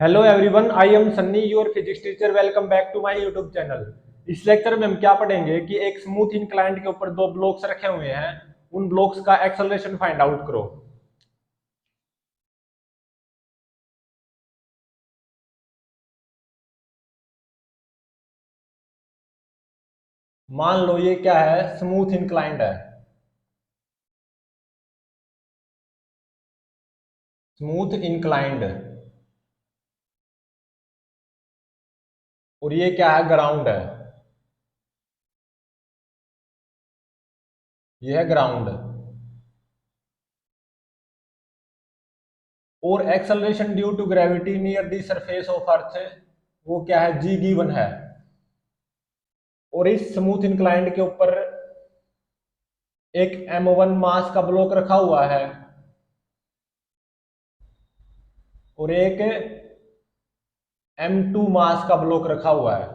Hello everyone, I am Sunny, your physics teacher. Welcome back to my YouTube channel. इस lecture में हम क्या पढ़ेंगे कि एक स्मूथ इंक्लाइंड के ऊपर दो ब्लॉक्स रखे हुए हैं, उन ब्लॉक्स का एक्सेलरेशन फाइंड आउट करो। मान लो ये क्या है, स्मूथ इंक्लाइंड है। Smooth inclined. और ये क्या है, ग्राउंड है। ये है ग्राउंड। और acceleration due to gravity near the surface of earth, वो क्या है, जी गिवन है। और इस स्मूथ इंक्लाइंड के ऊपर एक m1 मास का ब्लॉक रखा हुआ है और एक m2 मास का ब्लॉक रखा हुआ है।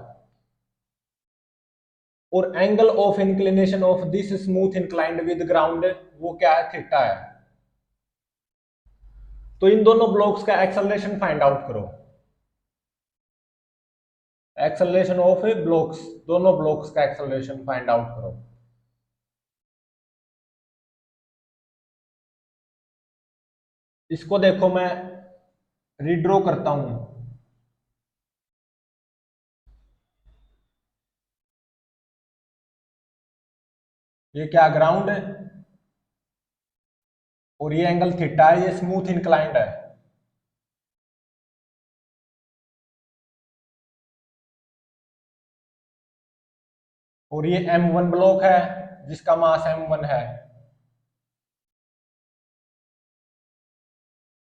और angle of inclination of this smooth inclined with ground, वो क्या है, थीटा है। तो इन दोनों ब्लॉक्स का एक्सेलरेशन फाइंड आउट करो। एक्सेलरेशन ऑफ ब्लॉक्स, दोनों ब्लॉक्स का एक्सेलरेशन फाइंड आउट करो। इसको देखो, मैं रीड्रॉ करता हूं। ये क्या, ग्राउंड है और ये एंगल थीटा है, ये स्मूथ इंक्लाइंड है। और ये m1 ब्लॉक है जिसका मास m1 है।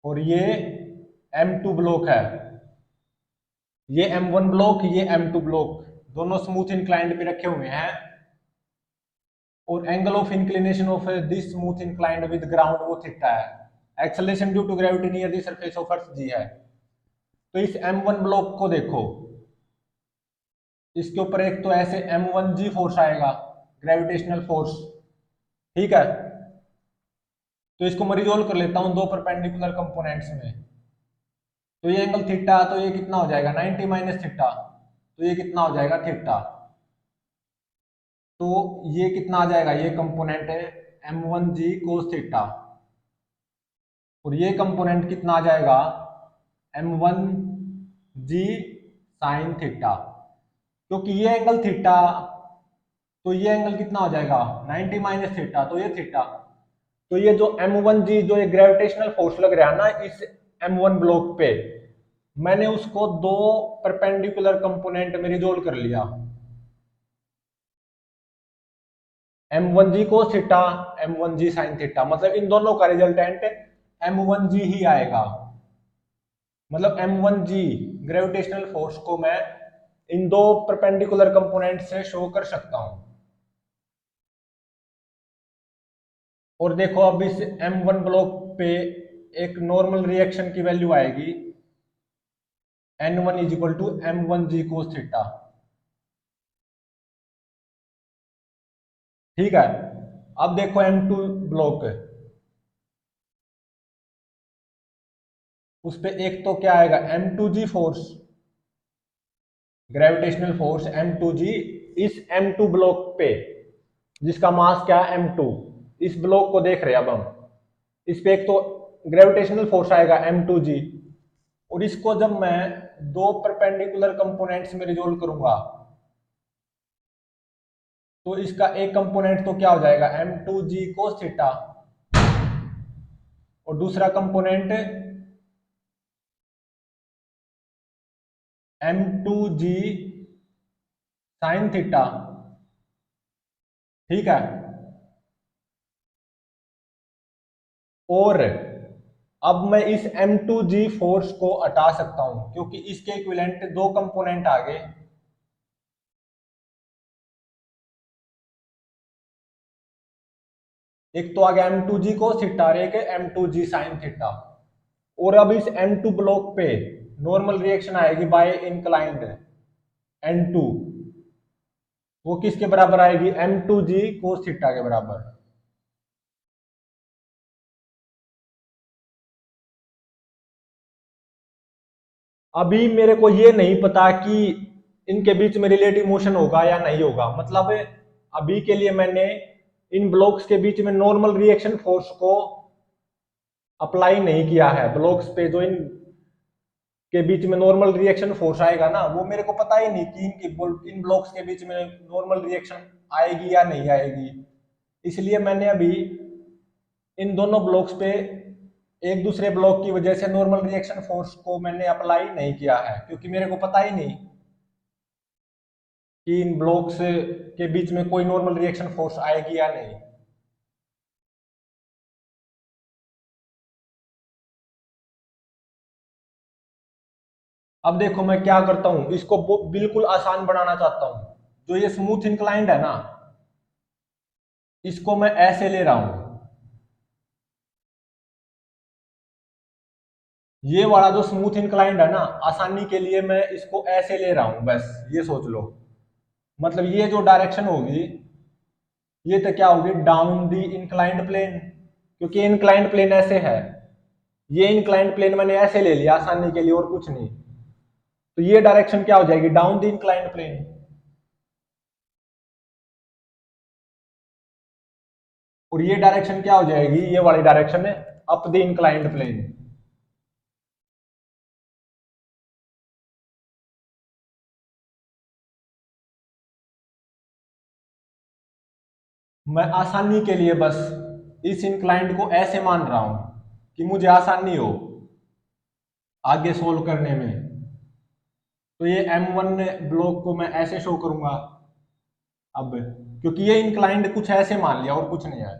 और ये m2 ब्लॉक है। ये m1 ब्लॉक, ये m2 ब्लॉक, दोनों स्मूथ इंक्लाइंड पे रखे हुए हैं। और angle of inclination of this smooth inclined with ground, वो थीटा है। Acceleration due to gravity near the surface of earth, g है। तो इस m1 ब्लॉक को देखो, इसके ऊपर एक तो ऐसे m1g फोर्स आएगा, ग्रेविटेशनल फोर्स। ठीक है। तो इसको मैं रिजोल्व कर लेता हूं दो परपेंडिकुलर कंपोनेंट्स में। तो ये एंगल थीटा, तो ये कितना हो जाएगा, 90 माइनस थीटा। तो ये कितना हो जाएगा, थीटा। तो ये कितना आ जाएगा, ये कंपोनेंट है m1g cos थीटा। और ये कंपोनेंट कितना आ जाएगा, m1g sin थीटा। क्योंकि ये एंगल थीटा, तो ये एंगल कितना हो जाएगा, 90 माइनस थीटा, तो ये थीटा। तो ये जो m1g, जो ये ग्रेविटेशनल फोर्स लग रहा है ना इस m1 ब्लॉक पे, मैंने उसको दो परपेंडिकुलर कंपोनेंट में रिजोल्व कर लिया। m1g cos theta, m1g sin theta, मतलब इन दोनों का रिजल्टेंट m1g ही आएगा। मतलब m1g ग्रेविटेशनल फोर्स को मैं इन दो परपेंडिकुलर कंपोनेंट से शो कर सकता हूं। और देखो, अब इस m1 ब्लॉक पे एक नॉर्मल रिएक्शन की वैल्यू आएगी n1 is equal to m1g cos theta. ठीक है। अब देखो m2 ब्लॉक, उस पे एक तो क्या आएगा, m2g force, gravitational force m2g इस m2 ब्लॉक पे, जिसका मास क्या है, m2। इस ब्लॉक को देख रहे हैं अब हम। इस पे एक तो ग्रेविटेशनल फोर्स आएगा m2g। और इसको जब मैं दो परपेंडिकुलर कंपोनेंट्स में रिजोल्व करूंगा, तो इसका एक कंपोनेंट तो क्या हो जाएगा, m2g cos थीटा। और दूसरा कंपोनेंट m2g sin थीटा। ठीक है। और अब मैं इस m2g फोर्स को हटा सकता हूं, क्योंकि इसके इक्विवेलेंट दो कंपोनेंट आ गए। एक तो आ गया m2g cos थीटा और एक m2g sin थीटा। और अब इस m2 ब्लॉक पे नॉर्मल रिएक्शन आएगी बाय इंक्लाइंड n2। वो किसके बराबर आएगी, m2g cos थीटा के बराबर। अभी मेरे को ये नहीं पता कि इनके बीच में रिलेटिव मोशन होगा या नहीं होगा, मतलब अभी के लिए मैंने इन ब्लॉक्स के बीच में नॉर्मल रिएक्शन फोर्स को अप्लाई नहीं किया है। ब्लॉक्स पे जो इन के बीच में नॉर्मल रिएक्शन फोर्स आएगा ना, वो मेरे को पता ही नहीं कि इन ब्लॉक्स के बीच में नॉर्मल रिएक्शन आएगी या नहीं आएगी। इसलिए मैंने अभी इन दोनों ब्लॉक्स पे एक दूसरे ब्लॉक की वजह से नॉर्मल रिएक्शन फोर्स को मैंने अप्लाई नहीं किया है, क्योंकि मेरे को पता ही नहीं कि इन ब्लॉक्स के बीच में कोई नॉर्मल रिएक्शन फोर्स आएगी या नहीं। अब देखो मैं क्या करता हूं, इसको बिल्कुल आसान बनाना चाहता हूं। जो ये स्मूथ इंक्लाइंड है ना, इसको मैं ऐसे ले रहा हूं। ये वाला जो स्मूथ इंक्लाइंड है ना, आसानी के लिए मैं इसको ऐसे ले रहा हूं, बस ये सोच लो। मतलब ये जो डायरेक्शन होगी, ये तो क्या होगी, डाउन दी इंक्लाइंड प्लेन, क्योंकि इंक्लाइंड प्लेन ऐसे है। ये इंक्लाइंड प्लेन मैंने ऐसे ले लिया आसानी के लिए, और कुछ नहीं। तो ये डायरेक्शन क्या हो जाएगी, डाउन द इंक्लाइंड प्लेन। और ये डायरेक्शन क्या हो जाएगी, ये वाली डायरेक्शन है अप द इंक्लाइंड प्लेन। मैं आसानी के लिए बस इस इंक्लाइंड को ऐसे मान रहा हूं कि मुझे आसानी हो आगे सोल्व करने में। तो ये M1 ब्लॉक को मैं ऐसे शो करूंगा अब, क्योंकि ये इंक्लाइंड कुछ ऐसे मान लिया और कुछ नहीं है।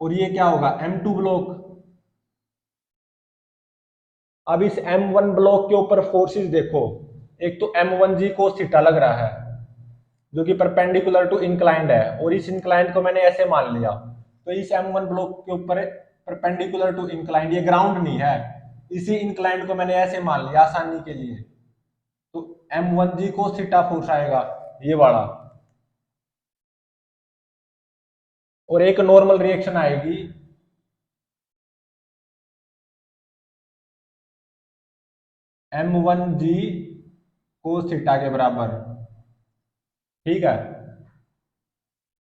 और ये क्या होगा, M2 ब्लॉक। अब इस M1 ब्लॉक के ऊपर फोर्सेस देखो, एक तो M1G कोस थीटा लग रहा है जो कि परपेंडिकुलर टू इंक्लाइंड है, और इस इंक्लाइंड को मैंने ऐसे मान लिया। तो इस M1 ब्लॉक के ऊपर परपेंडिकुलर टू इंक्लाइंड, ये ग्राउंड नहीं है, इसी इंक्लाइंड को मैंने ऐसे मान लिया आसानी के लिए। तो M1G कोस थीटा फोर्स आएगा ये वाला, और एक नॉर्मल रिएक्शन आएगी M1G कोस थीटा के बराबर, ठीक है।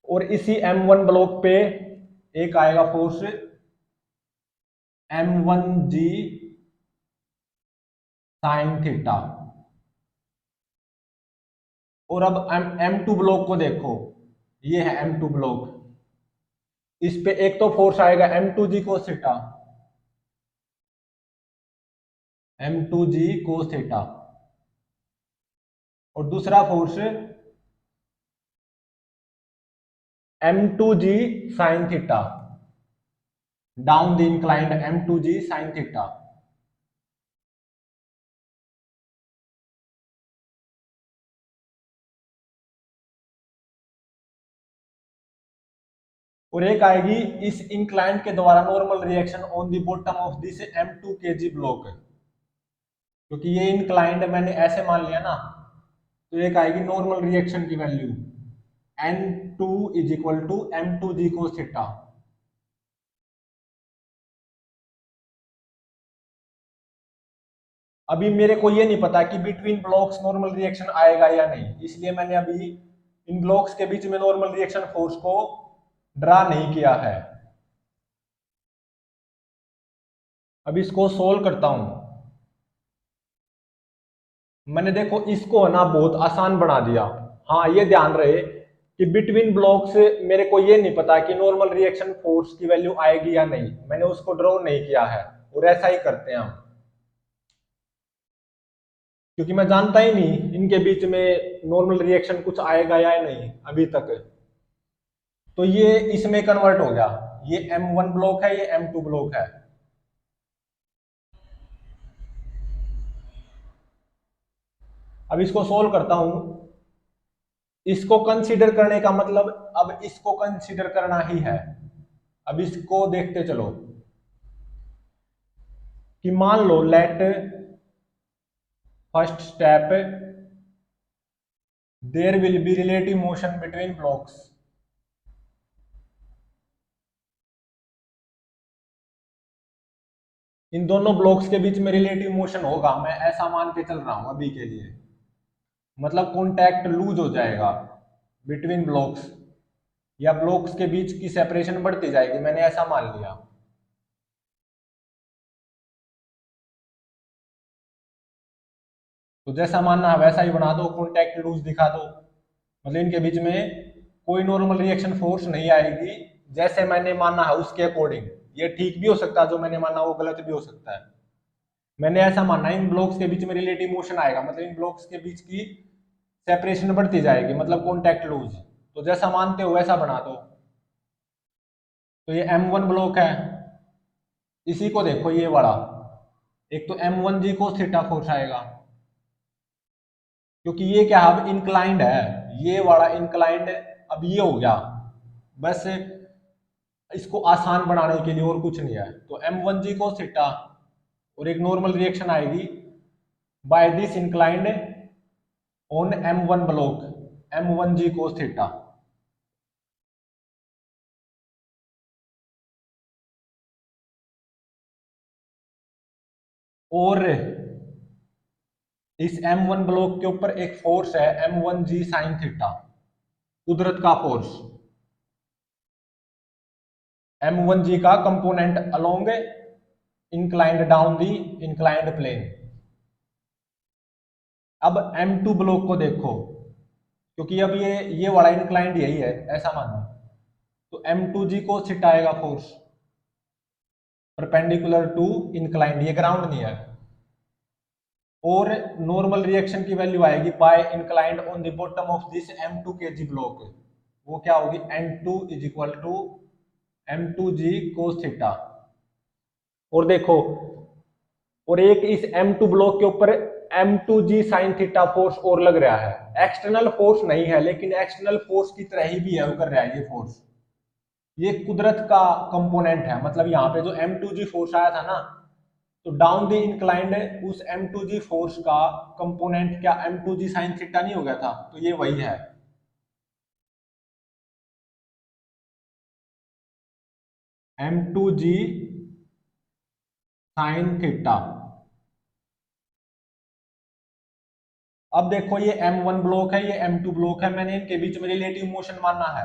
और इसी M1 ब्लॉक पे एक आएगा फोर्स M1G साइन थीटा। और अब M2 ब्लॉक को देखो, ये है M2 ब्लॉक, इस पे एक तो फोर्स आएगा M2G cos theta, M2G cos theta, और दूसरा force M2G sign theta, down the inclined M2G sign theta. और एक आएगी इस इंक्लाइंड के द्वारा normal reaction on the bottom of this M2Kg block, क्योंकि ये इंक्लाइंड मैंने ऐसे मान लिया ना। तो एक आएगी नॉर्मल रिएक्शन की value N2 is equal to M2G cos theta. अभी मेरे को ये नहीं पता कि बिटवीन ब्लॉक्स नॉर्मल रिएक्शन आएगा या नहीं, इसलिए मैंने अभी इन ब्लॉक्स के बीच में नॉर्मल रिएक्शन फोर्स को ड्रा नहीं किया है। अब इसको सोल्व करता हूं। मैंने देखो इसको ना बहुत आसान बना दिया। हाँ ये ध्यान रहे कि बिटवीन ब्लॉक्स मेरे को ये नहीं पता कि नॉर्मल रिएक्शन फोर्स की वैल्यू आएगी या नहीं, मैंने उसको ड्रॉ नहीं किया है। और ऐसा ही करते हैं हम, क्योंकि मैं जानता ही नहीं इनके बीच में नॉर्मल रिएक्शन कुछ आएगा या नहीं अभी तक। तो ये इसमें कन्वर्ट हो गया, ये M1 ब्लॉक है, ये M2 ब्लॉक है। अब इसको सोल्व करता हूं। इसको कंसीडर करने का मतलब, अब इसको कंसीडर करना ही है। अब इसको देखते चलो कि मान लो let first step there will be relative motion between blocks. इन दोनों ब्लॉक्स के बीच में रिलेटिव मोशन होगा, मैं ऐसा मान के चल रहा हूं अभी के लिए। मतलब कॉन्टैक्ट लूज हो जाएगा बिटवीन ब्लॉक्स, या ब्लॉक्स के बीच की सेपरेशन बढ़ती जाएगी, मैंने ऐसा मान लिया। तो जैसा मानना है वैसा ही बना दो, कॉन्टैक्ट लूज दिखा दो, मतलब इनके बीच में कोई नॉर्मल रिएक्शन फोर्स नहीं आएगी, जैसे मैंने माना है उसके अकॉर्डिंग। ये ठीक भी हो सकता है, जो मैंने माना वो गलत भी हो सकता है। मैंने ऐसा माना है इन ब्लॉक्स के बीच में रिलेटिव मोशन आएगा, मतलब इन ब्लॉक्स के बीच की सेपरेशन बढ़ती जाएगी, मतलब कॉन्टैक्ट लूज। तो जैसा मानते हो वैसा बना दो। तो ये M1 ब्लॉक है, इसी को देखो ये वाला, एक तो M1G cos थीटा फोर्स आएगा, क्योंकि ये क्या है अब इंक्लाइंड है, ये वाला इंक्लाइंड, अब ये हो गया बस इसको आसान बनाने के लिए, और कुछ नहीं है। तो M1G cos थीटा, और एक नॉर्मल रिएक्शन आएगी by this inclined on M1 block, M1G cos theta. और इस M1 ब्लॉक के ऊपर एक फोर्स है M1G sin थीटा, कुदरत का फोर्स, M1G का component along inclined down the inclined plane. अब M2 ब्लॉक को देखो, क्योंकि अब ये वाला इंक्लाइंड यही है ऐसा मानो, तो M2G को थीटा आएगा फोर्स परपेंडिकुलर टू इंक्लाइंड, ये ग्राउंड नहीं है। और नॉर्मल रिएक्शन की वैल्यू आएगी by inclined on the bottom of this M2 kg block, वो क्या होगी N2 is equal to M2G cos theta. और देखो, और एक इस M2 ब्लॉक के ऊपर M2G sin थीटा फोर्स और लग रहा है, एक्सटर्नल फोर्स नहीं है लेकिन एक्सटर्नल फोर्स की तरह ही बिहेव कर रहा है ये फोर्स, ये कुदरत का कंपोनेंट है। मतलब यहाँ पे जो M2G फोर्स आया था ना, तो डाउन द इंक्लाइंड उस M2G फोर्स का कंपोनेंट क्या M2G sin थीटा नहीं हो गया था, तो ये वही है। M2G sin theta. अब देखो ये M1 ब्लॉक है, ये M2 ब्लॉक है, मैंने इनके बीच में रिलेटिव मोशन माना है,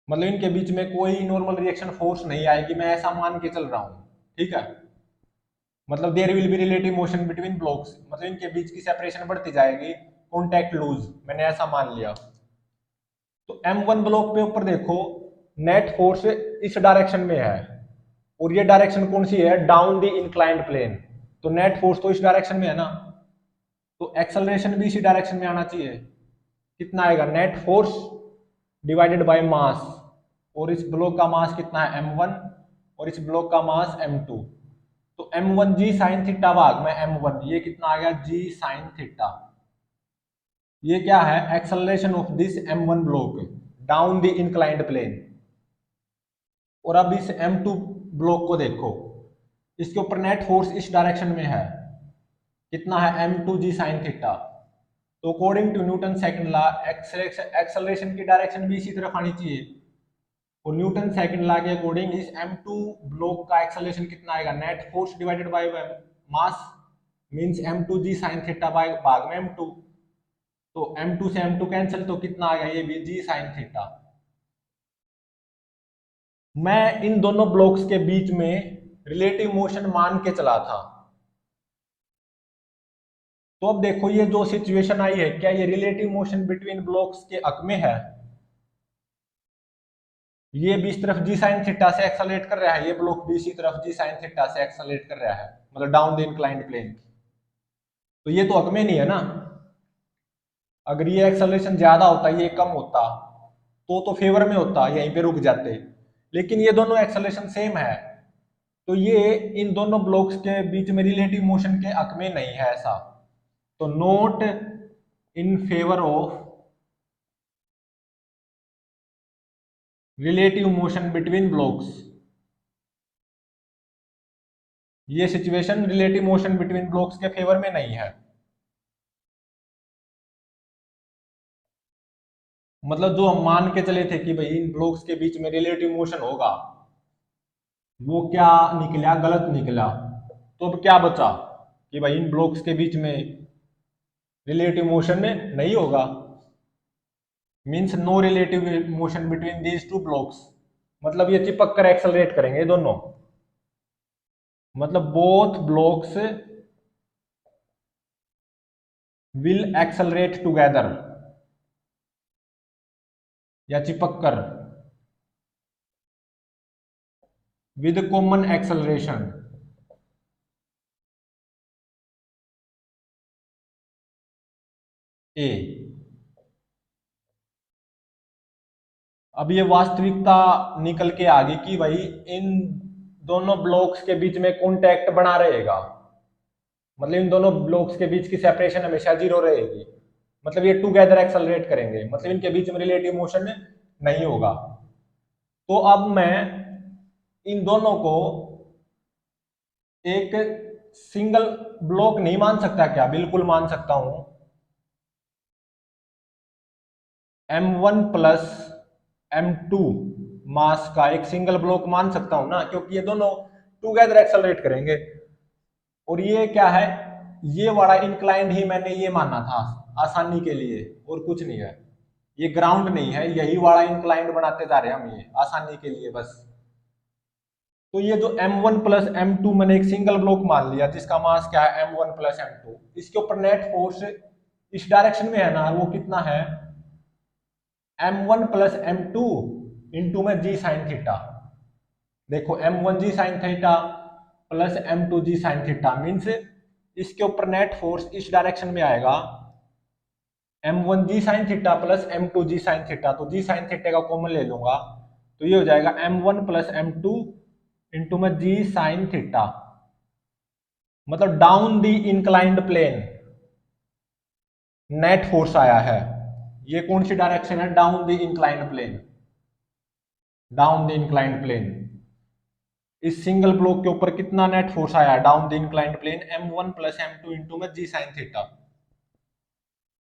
मतलब इनके बीच में कोई नॉर्मल रिएक्शन फोर्स नहीं आएगी, मैं ऐसा मान के चल रहा हूं। ठीक है, मतलब there will be relative motion between blocks, मतलब इनके बीच की सेपरेशन बढ़ती जाएगी, कॉन्टैक्ट लूज, मैंने ऐसा मान लिया। तो M1 ब्लॉक पे ऊपर देखो, नेट फोर्स इस डायरेक्शन में है, और ये डायरेक्शन कौन सी है, डाउन द इंक्लाइंड प्लेन, तो नेट फोर्स तो इस डायरेक्शन में है ना, तो एक्सेलरेशन भी इसी डायरेक्शन में आना चाहिए। कितना आएगा, नेट फोर्स डिवाइडेड बाय मास, और इस ब्लॉक का मास कितना है M1, और इस ब्लॉक का मास M2, तो M1G sin थीटा भाग में M1, ये कितना आ गया G sin थीटा। ये क्या है, acceleration of this M1 block down the inclined plane. और अब इस M2 ब्लॉक को देखो, इसके ऊपर नेट फोर्स इस डायरेक्शन में है, कितना है M2G sin थीटा। तो according to Newton second law acceleration की डायरेक्शन भी इसी तरफ आनी चाहिए, और न्यूटन सेकंड लॉ के अकॉर्डिंग इस M2 ब्लॉक का एक्सेलरेशन कितना आएगा, net force divided by mass, means M2G sin theta by भाग में M2, तो M2 से M2 कैंसिल, तो कितना आ गया ये भी G sin थीटा। मैं इन दोनों ब्लॉक्स के बीच में रिलेटिव मोशन मान के चला था। तो अब देखो ये जो सिचुएशन आई है, क्या ये रिलेटिव मोशन बिटवीन ब्लॉक्स के हक में है, ये भी इस तरफ जी साइन थीटा से एक्सेलरेट कर रहा है, ये ब्लॉक भी इसी तरफ जी साइन थीटा से एक्सेलरेट कर रहा है, मतलब डाउन द इंक्लाइंड प्लेन, तो ये तो हक में नहीं है ना। अगर ये एक्सेलरेशन ज्यादा होता, ये कम होता, तो फेवर में होता, यहीं पे रुक जाते, लेकिन ये दोनों एक्सेलरेशन सेम है, तो ये इन दोनों ब्लॉक्स के बीच में रिलेटिव मोशन के हक में नहीं है ऐसा, तो note in favour of relative motion between blocks, ये situation relative motion between blocks के फेवर में नहीं है। मतलब जो हम मान के चले थे कि भाई इन ब्लॉक्स के बीच में रिलेटिव मोशन होगा, वो क्या निकला, गलत निकला। तो अब क्या बचा कि भाई इन ब्लॉक्स के बीच में रिलेटिव मोशन नहीं होगा, means no relative motion between these two blocks. मतलब ये चिपक कर एक्सेलरेट करेंगे दोनों, मतलब both blocks will accelerate together, या चिपक कर विद कॉमन एक्सेलरेशन। ए, अब ये वास्तविकता निकल के आ गई कि भाई इन दोनों ब्लॉक्स के बीच में कॉन्टैक्ट बना रहेगा, मतलब इन दोनों ब्लॉक्स के बीच की सेपरेशन हमेशा जीरो रहेगी, मतलब ये टुगेदर एक्सेलरेट करेंगे, मतलब इनके बीच में रिलेटिव मोशन नहीं होगा। तो अब मैं इन दोनों को एक सिंगल ब्लॉक नहीं मान सकता क्या? बिल्कुल मान सकता हूं। m1 प्लस m2 मास का एक सिंगल ब्लॉक मान सकता हूं ना, क्योंकि ये दोनों टुगेदर एक्सेलरेट करेंगे। और ये क्या है, ये वाला इंक्लाइंड ही मैंने ये माना था आसानी के लिए, और कुछ नहीं है, ये ग्राउंड नहीं है, यही वाला इंक्लाइंड बनाते जा रहे हैं हम ये आसानी के लिए बस। तो ये जो m1 प्लस m2 मैंने एक सिंगल ब्लॉक मान लिया जिसका मास क्या है m1 प्लस m2, इसके ऊपर नेट फोर्स इस डायरेक्शन में है ना, वो कितना है m1 प्लस m2 इंटू में जी साइन थीटा। देखो m1 जी साइन थीटा प्लस m2 जी साइन थीटा मीन्स इसके ऊपर नेट फोर्स इस डायरेक्शन में आएगा m1 जी साइन थीटा प्लस m2 जी साइन थीटा। तो जी साइन थीटा का कॉमन ले लूंगा तो ये हो जाएगा m1 प्लस m2 इंटू में जी साइन थीटा, मतलब down the inclined plane net force आया है। ये कौन सी डायरेक्शन है? Down the inclined plane, down the inclined plane. इस सिंगल ब्लॉक के ऊपर कितना नेट फोर्स आया down the inclined plane? m1 plus m2 into में जी साइन थीटा।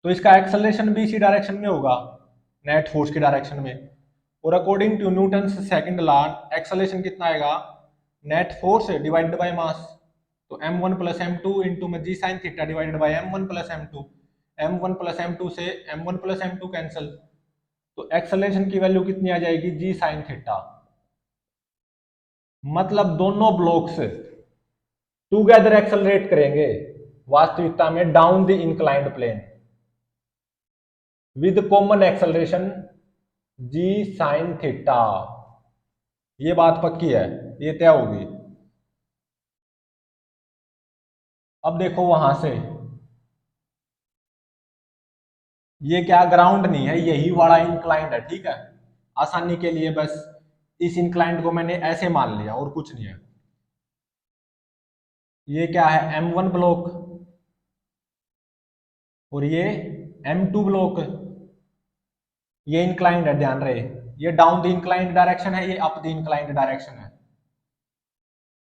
तो इसका एक्सेलरेशन भी इसी डायरेक्शन में होगा, नेट फोर्स की डायरेक्शन में। और according to Newton second law acceleration कितना आएगा? Net force divided by mass. तो m1 प्लस m2 इंटू में जी sine theta divided by m1 plus m2। m1 plus m2 से m1 प्लस m2 कैंसिल, तो acceleration की value कितनी आ जाएगी? G sine theta. मतलब दोनों ब्लॉक्स टुगेदर एक्सेलरेट करेंगे वास्तविकता में down the inclined plane with common acceleration ji sine theta. ये बात पक्की है, ये तय होगी। अब देखो वहां से, ये क्या ग्राउंड नहीं है, यही वाला इंक्लाइंड है, ठीक है। आसानी के लिए बस इस इंक्लाइंड को मैंने ऐसे मान लिया और कुछ नहीं है। ये क्या है? m1 ब्लॉक, और ये m2 ब्लॉक। ये इंक्लाइंड है, ध्यान रहे, ये डाउन द इंक्लाइंड डायरेक्शन है, ये अप द इंक्लाइंड डायरेक्शन है।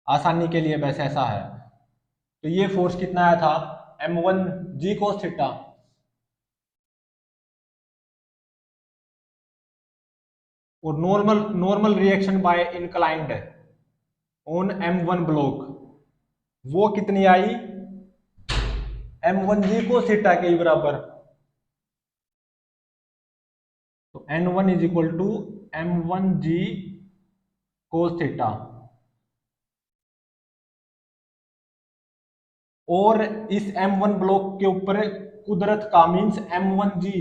आसानी के लिए बस ऐसा है। तो ये फोर्स कितना आया था? m1 G cos theta. और normal normal reaction by inclined on m1 block वो कितनी आई? m1 जी कोस थीटा के बराबर। तो n1 is equal to m1 G cos theta. और इस m1 ब्लॉक के ऊपर कुदरत का मींस m1 जी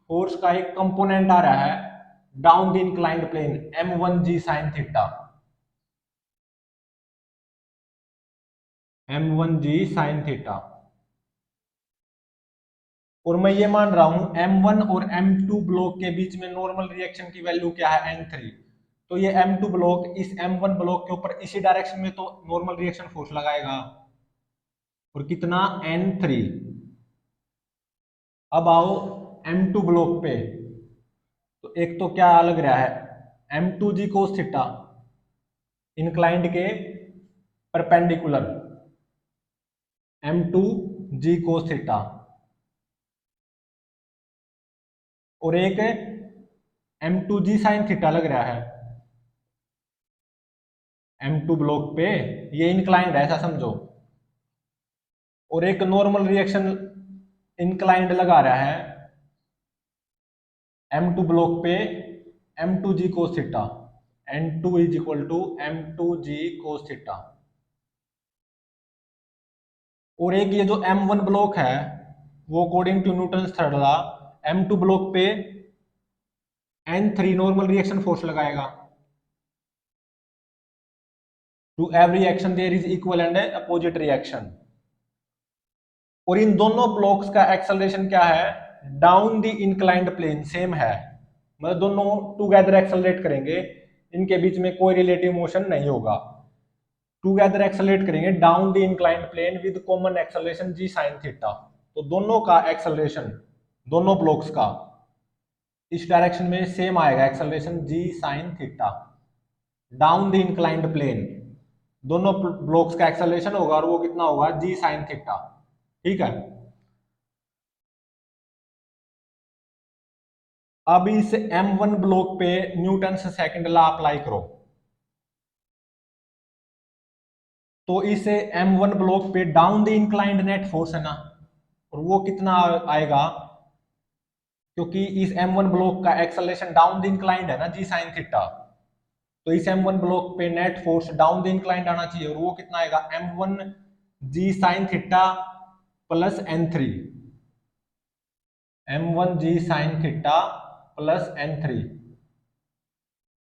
फोर्स का एक कंपोनेंट आ रहा है down the inclined plane m1 ji sine theta, m1 ji sine theta. और मैं ये मान रहा हूं m1 और m2 ब्लॉक के बीच में नॉर्मल रिएक्शन की वैल्यू क्या है? n3। तो ये m2 ब्लॉक इस m1 ब्लॉक के ऊपर इसी डायरेक्शन में तो नॉर्मल रिएक्शन फोर्स लगाएगा, और कितना? n3। अब आओ m2 ब्लॉक पे, तो एक तो क्या लग रहा है m2 जी कोस थीटा इंक्लाइंड के परपेंडिकुलर m2 जी कोस थीटा, और एक m2 जी साइन थीटा लग रहा है। M2 ब्लॉक पे ये इंक्लाइंड है, ऐसा समझो, और एक नॉर्मल रिएक्शन इंक्लाइंड लगा रहा है M2 ब्लॉक पे M2G cos theta, N2 is equal to M2G cos theta. और एक ये जो M1 ब्लॉक है वो according to Newton's third law M2 block पे N3 नॉर्मल रिएक्शन फोर्स लगाएगा। To every action there is equal and opposite reaction. और इन दोनों ब्लॉक्स का एक्सेलरेशन क्या है, down the inclined plane same है, मतलब दोनों टुगेदर एक्सेलरेट करेंगे, इनके बीच में कोई रिलेटिव मोशन नहीं होगा। टुगेदर एक्सेलरेट करेंगे down the inclined plane with common acceleration ji sine theta. तो दोनों का एक्सेलरेशन, दोनों ब्लॉक्स का इस डायरेक्शन में सेम आएगा, acceleration ji sine theta down the inclined plane. दोनों ब्लॉक्स का एक्सेलरेशन होगा और वो कितना होगा, जी साइन थीटा। ठीक है, अब इस M1 ब्लॉक पे न्यूटन से सेकंड लॉ अप्लाई करो। तो इस M1 ब्लॉक पे down the inclined net force है ना, और वो कितना आएगा, क्योंकि इस M1 ब्लॉक का एक्सेलरेशन डाउन द इंक्लाइंड है ना, जी साइन थीटा, तो इस M1 ब्लॉक पे net force down the inclined आना चाहिए, और वो कितना आएगा, M1 जी sine theta plus N3, M1 जी साइन थीटा प्लस N3।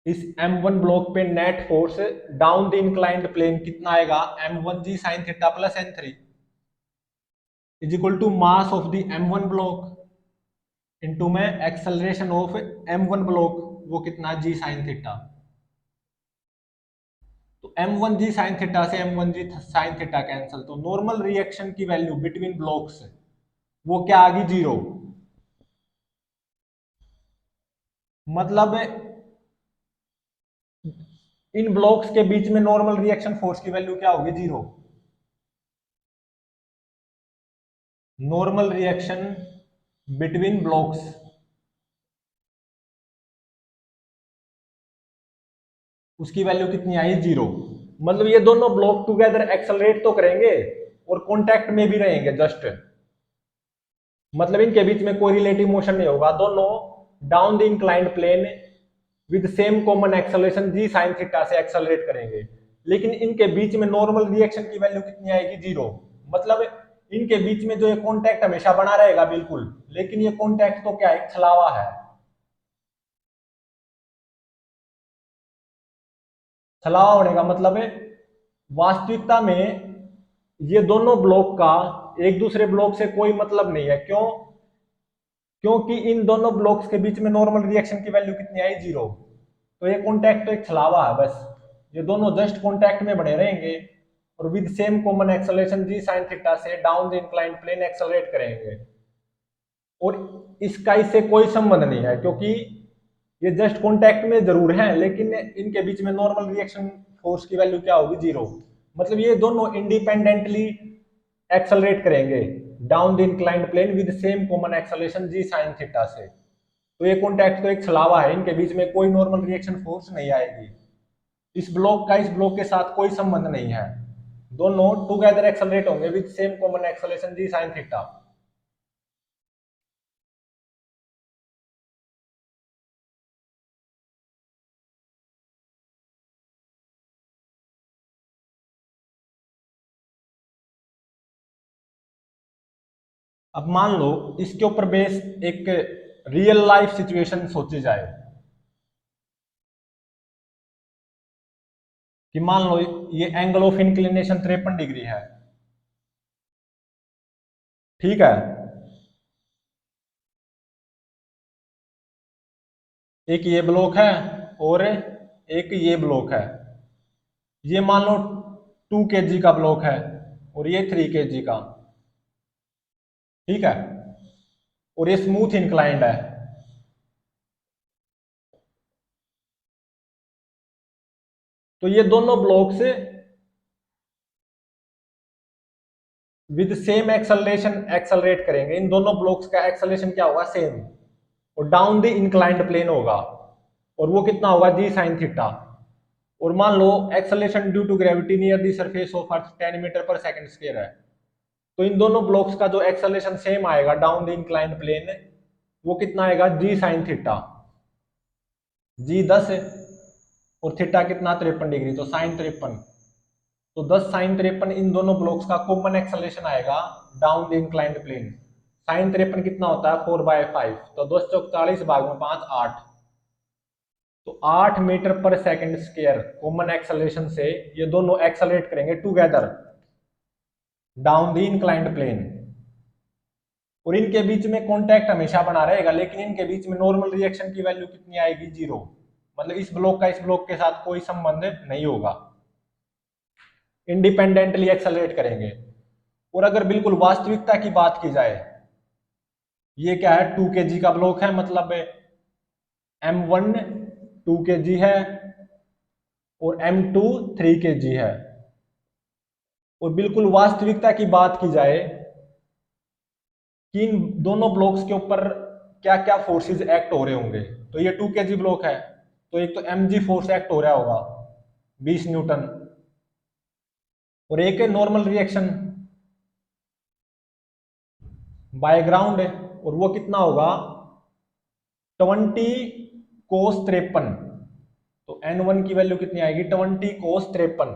इस M1 ब्लॉक पे net force down the inclined plane कितना आएगा, M1 ji sine theta plus N3 is equal to mass of the M1 block into में acceleration of M1 block, वो कितना, जी sine theta. तो M1 जी sine theta से M1 जी sine theta cancel, तो normal reaction की value between blocks वो क्या आ गई, 0। मतलब इन ब्लॉक्स के बीच में नॉर्मल रिएक्शन फोर्स की वैल्यू क्या होगी, 0। नॉर्मल रिएक्शन बिटवीन ब्लॉक्स उसकी वैल्यू कितनी आई, 0। मतलब ये दोनों ब्लॉक टुगेदर एक्सेलरेट तो करेंगे और कांटेक्ट में भी रहेंगे जस्ट, मतलब इनके बीच में कोई रिलेटिव मोशन नहीं होगा, दोनों down the inclined plane with same common acceleration ji sine theta से एक्सेलरेट करेंगे, लेकिन इनके बीच में नॉर्मल रिएक्शन की वैल्यू कितनी आएगी, 0। मतलब इनके बीच में जो ये कांटेक्ट हमेशा बना रहेगा बिल्कुल, लेकिन ये कांटेक्ट तो क्या है, छलावा है। छलावा होने का मतलब है वास्तविकता में ये दोनों ब्लॉक का एक दूसरे ब्लॉक से कोई मतलब नहीं है। क्यों, क्योंकि इन दोनों ब्लॉक्स के बीच में नॉर्मल रिएक्शन की वैल्यू कितनी आई, 0। तो ये कॉन्टैक्ट तो एक छलावा है बस, ये दोनों जस्ट कॉन्टैक्ट में बने रहेंगे और with same common acceleration ji sine theta से down the inclined plane accelerate करेंगे, और इसका इससे कोई संबंध नहीं है, क्योंकि ये जस्ट कॉन्टैक्ट में जरूर है लेकिन इनके बीच में नॉर्मल रिएक्शन फोर्स की वैल्यू क्या होगी, 0। मतलब ये दोनों इंडिपेंडेंटली एक्सेलरेट करेंगे down the inclined plane with same common acceleration ji sine theta से। तो ये कॉन्टैक्ट तो एक छलावा है, इनके बीच में कोई नॉर्मल रिएक्शन फोर्स नहीं आएगी, इस ब्लॉक का इस ब्लॉक के साथ कोई संबंध नहीं है, दोनों टुगेदर एक्सेलरेट होंगे with same common acceleration ji sine theta. अब मान लो इसके ऊपर बेस एक रियल लाइफ सिचुएशन सोची जाए कि मान लो ये एंगल ऑफ इंक्लिनेशन 53 डिग्री है, ठीक है। एक ये ब्लॉक है और एक ये ब्लॉक है, ये मान लो 2 kg का ब्लॉक है और ये 3 kg का, ठीक है, और ये स्मूथ इंक्लाइंड है। तो ये दोनों blocks with same acceleration accelerate करेंगे, इन दोनों ब्लॉक्स का एक्सेलरेशन क्या होगा, सेम, और डाउन द इंक्लाइंड प्लेन होगा, और वो कितना होगा, जी साइन थीटा। और मान लो acceleration due to gravity near the surface of earth 10 metre पर सेकंड स्क्वायर है, तो इन दोनों ब्लॉक्स का जो एक्सेलरेशन सेम आएगा डाउन द इंक्लाइंड प्लेन, वो कितना आएगा जी साइन थीटा। जी 10 है और थीटा कितना 53 डिग्री, तो साइन 53, तो 10 sin 53 इन दोनों ब्लॉक्स का कॉमन एक्सेलरेशन आएगा down the inclined plane. Sine 53 कितना होता है 4/5, तो 10 चौक 40 भाग में 5 8, तो 8 मीटर पर सेकंड स्क्वायर कॉमन एक्सेलरेशन से ये दोनों एक्सेलरेट करेंगे together down the inclined plane. और इनके बीच में कांटेक्ट हमेशा बना रहेगा, लेकिन इनके बीच में नॉर्मल रिएक्शन की वैल्यू कितनी आएगी 0, मतलब इस ब्लॉक का इस ब्लॉक के साथ कोई संबंध नहीं होगा, इंडिपेंडेंटली एक्सेलरेट करेंगे। और अगर बिल्कुल वास्तविकता की बात की जाए, ये क्या है 2 kg का ब्लॉक है, मतलब M1 2 kg है और M2 3 kg है। और बिल्कुल वास्तविकता की बात की जाए कि इन दोनों ब्लॉक्स के ऊपर क्या क्या फोर्सेस एक्ट हो रहे होंगे, तो ये 2 kg ब्लॉक है, तो एक तो mg फोर्स एक्ट हो रहा होगा 20 न्यूटन, और एक है नॉर्मल रिएक्शन बाय ग्राउंड है, और वो कितना होगा 20 cos 53, तो N1 की वैल्यू कितनी आएगी 20 cos 53,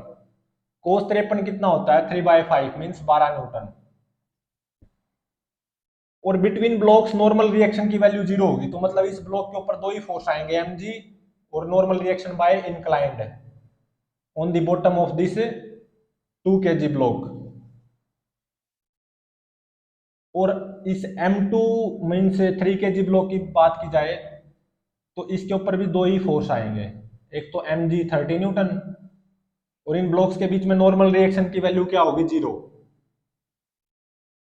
cos 53 कितना होता है 3/5 मीन्स 12 न्यूटन। और बिटवीन ब्लॉक्स नॉर्मल रिएक्शन की वैल्यू 0 होगी, तो मतलब इस ब्लॉक के ऊपर दो ही फोर्स आएंगे mg और normal reaction by inclined on the bottom of this 2 kg block. और इस M2 मीन्स 3 kg ब्लॉक की बात की जाए तो इसके ऊपर भी दो ही फोर्स आएंगे, एक तो mg 30 न्यूटन, और इन ब्लॉक्स के बीच में नॉर्मल रिएक्शन की वैल्यू क्या होगी 0,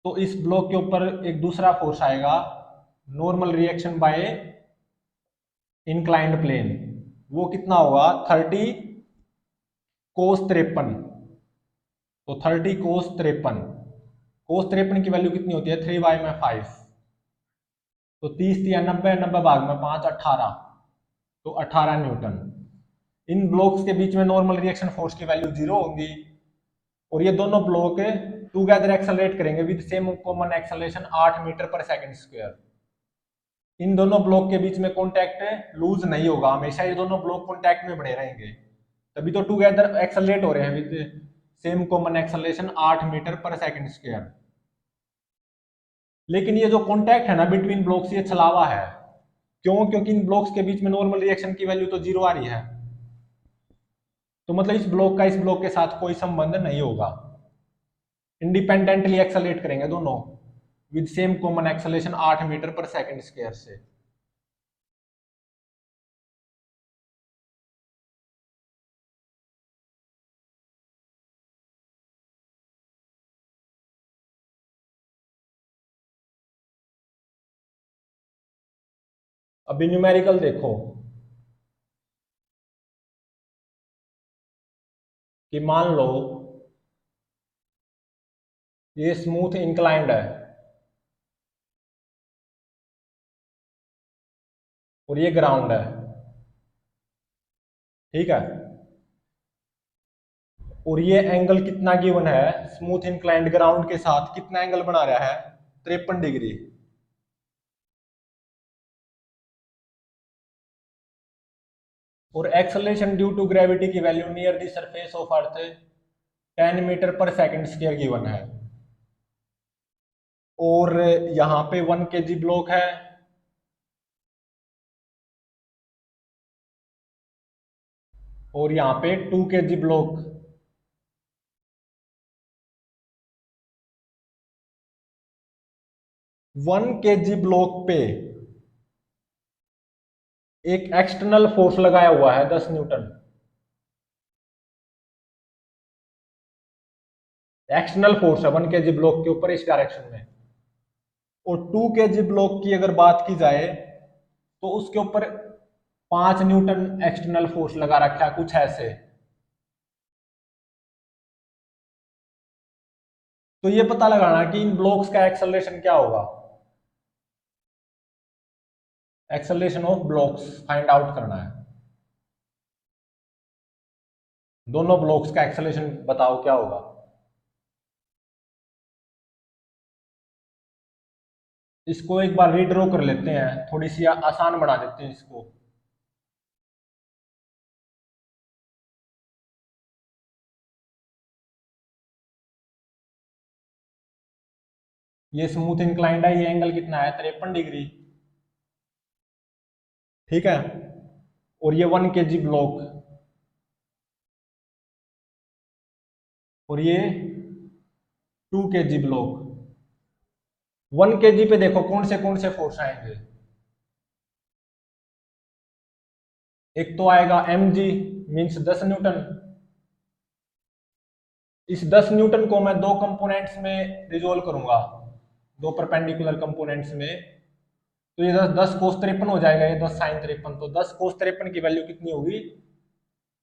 तो इस ब्लॉक के ऊपर एक दूसरा फोर्स आएगा normal reaction by inclined plane, वो कितना होगा 30 cos 53, तो 30 cos 53 की वैल्यू कितनी होती है 3/5, तो 30 या 90 90 भाग में 5 18, तो 18 न्यूटन। इन ब्लॉक्स के बीच में नॉर्मल रिएक्शन फोर्स की वैल्यू 0 होगी, और ये दोनों ब्लॉक टुगेदर एक्सेलरेट करेंगे with same common acceleration 8 metre पर सेकंड स्क्वायर। इन दोनों ब्लॉक के बीच में कॉन्टैक्ट लूज नहीं होगा, हमेशा ये दोनों ब्लॉक कॉन्टैक्ट में बने रहेंगे, तभी तो टुगेदर एक्सेलरेट हो रहे हैं with same common acceleration 8 metre पर सेकंड स्क्वायर। लेकिन ये जो कॉन्टैक्ट है ना बिटवीन ब्लॉक्स, ये छलावा है। क्यों? क्योंकि इन ब्लॉक्स के बीच में नॉर्मल रिएक्शन की वैल्यू तो 0 आ रही है, तो मतलब इस ब्लॉक का इस ब्लॉक के साथ कोई संबंध नहीं होगा, इंडिपेंडेंटली एक्सेलरेट करेंगे दोनों with same common acceleration 8 metre पर सेकंड स्क्वायर से। अभी न्यूमेरिकल देखो कि मान लो ये स्मूथ इंक्लाइंड है और ये ग्राउंड है, ठीक है, और ये एंगल कितना गिवन है स्मूथ इंक्लाइंड ग्राउंड के साथ कितना एंगल बना रहा है 53 डिग्री। और एक्सेलरेशन ड्यू टू ग्रेविटी की value near the surface of earth 10 metre पर सेकंड स्क्वायर गिवन है, और यहाँ पे 1 kg ब्लॉक है, और यहाँ पे 2 kg ब्लॉक। 1 kg ब्लॉक पे एक एक्सटर्नल फोर्स लगाया हुआ है 10 न्यूटन, एक्सटर्नल फोर्स है 1 kg ब्लॉक के ऊपर इस डायरेक्शन में। और 2 kg ब्लॉक की अगर बात की जाए तो उसके ऊपर 5 न्यूटन एक्सटर्नल फोर्स लगा रखा है कुछ ऐसे। तो ये पता लगाना कि इन ब्लॉक्स का एक्सेलरेशन क्या होगा, acceleration of blocks find out करना है। दोनों ब्लॉक्स का एक्सेलरेशन बताओ क्या होगा। इसको एक बार रीड्रॉ कर लेते हैं, थोड़ी सी आसान बना देते हैं इसको। ये स्मूथ इंक्लाइंड है, ये एंगल कितना है 53 डिग्री। ठीक है, और ये 1 kg ब्लॉक, और ये 2 kg ब्लॉक। 1 kg पे देखो कौन से फोर्स आएंगे। एक तो आएगा mg मीन्स 10 न्यूटन। इस 10 न्यूटन को मैं दो कंपोनेंट्स में रिजोल्व करूंगा, दो परपेंडिकुलर कंपोनेंट्स में। तो ये 10 cos 53 हो जाएगा, ये 10 sin 53। तो 10 cos 53 की वैल्यू कितनी होगी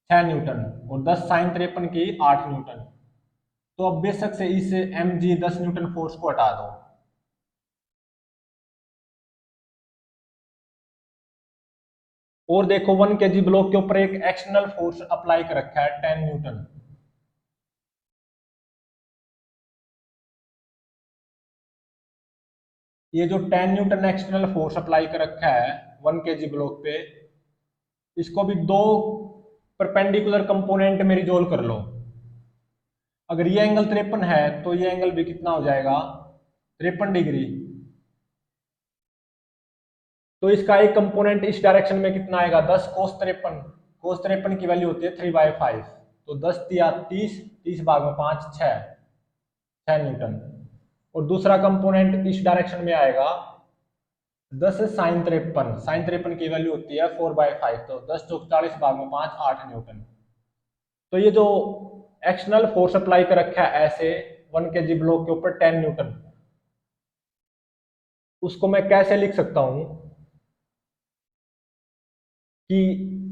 6 न्यूटन, और 10 sin 53 की 8 न्यूटन। तो अब बेशक से इस mg 10 न्यूटन फोर्स को हटा दो। और देखो 1 kg ब्लॉक के ऊपर एक एक्सटर्नल फोर्स अप्लाई कर रखा है 10 न्यूटन। ये जो 10 न्यूटन एक्सटर्नल फोर्स अप्लाई कर रखा है 1 kg ब्लॉक पे, इसको भी दो परपेंडिकुलर कंपोनेंट में रिजोल्व कर लो। अगर ये एंगल 53 है तो ये एंगल भी कितना हो जाएगा 53 डिग्री। तो इसका एक कंपोनेंट इस डायरेक्शन में कितना आएगा 10 cos 53। cos 53 की वैल्यू होती है 3/5। तो 10 × 30 भाग में 5 6 न्यूटन। और दूसरा कंपोनेंट इस डायरेक्शन में आएगा 10 sin 53। sin 53 की वैल्यू होती है 4/5। तो 10 × 40 भाग में 5 8 न्यूटन। तो ये जो एक्सटर्नल फोर्स अप्लाई कर रखा है ऐसे 1 kg ब्लॉक के ऊपर 10 न्यूटन, उसको मैं कैसे लिख सकता हूं कि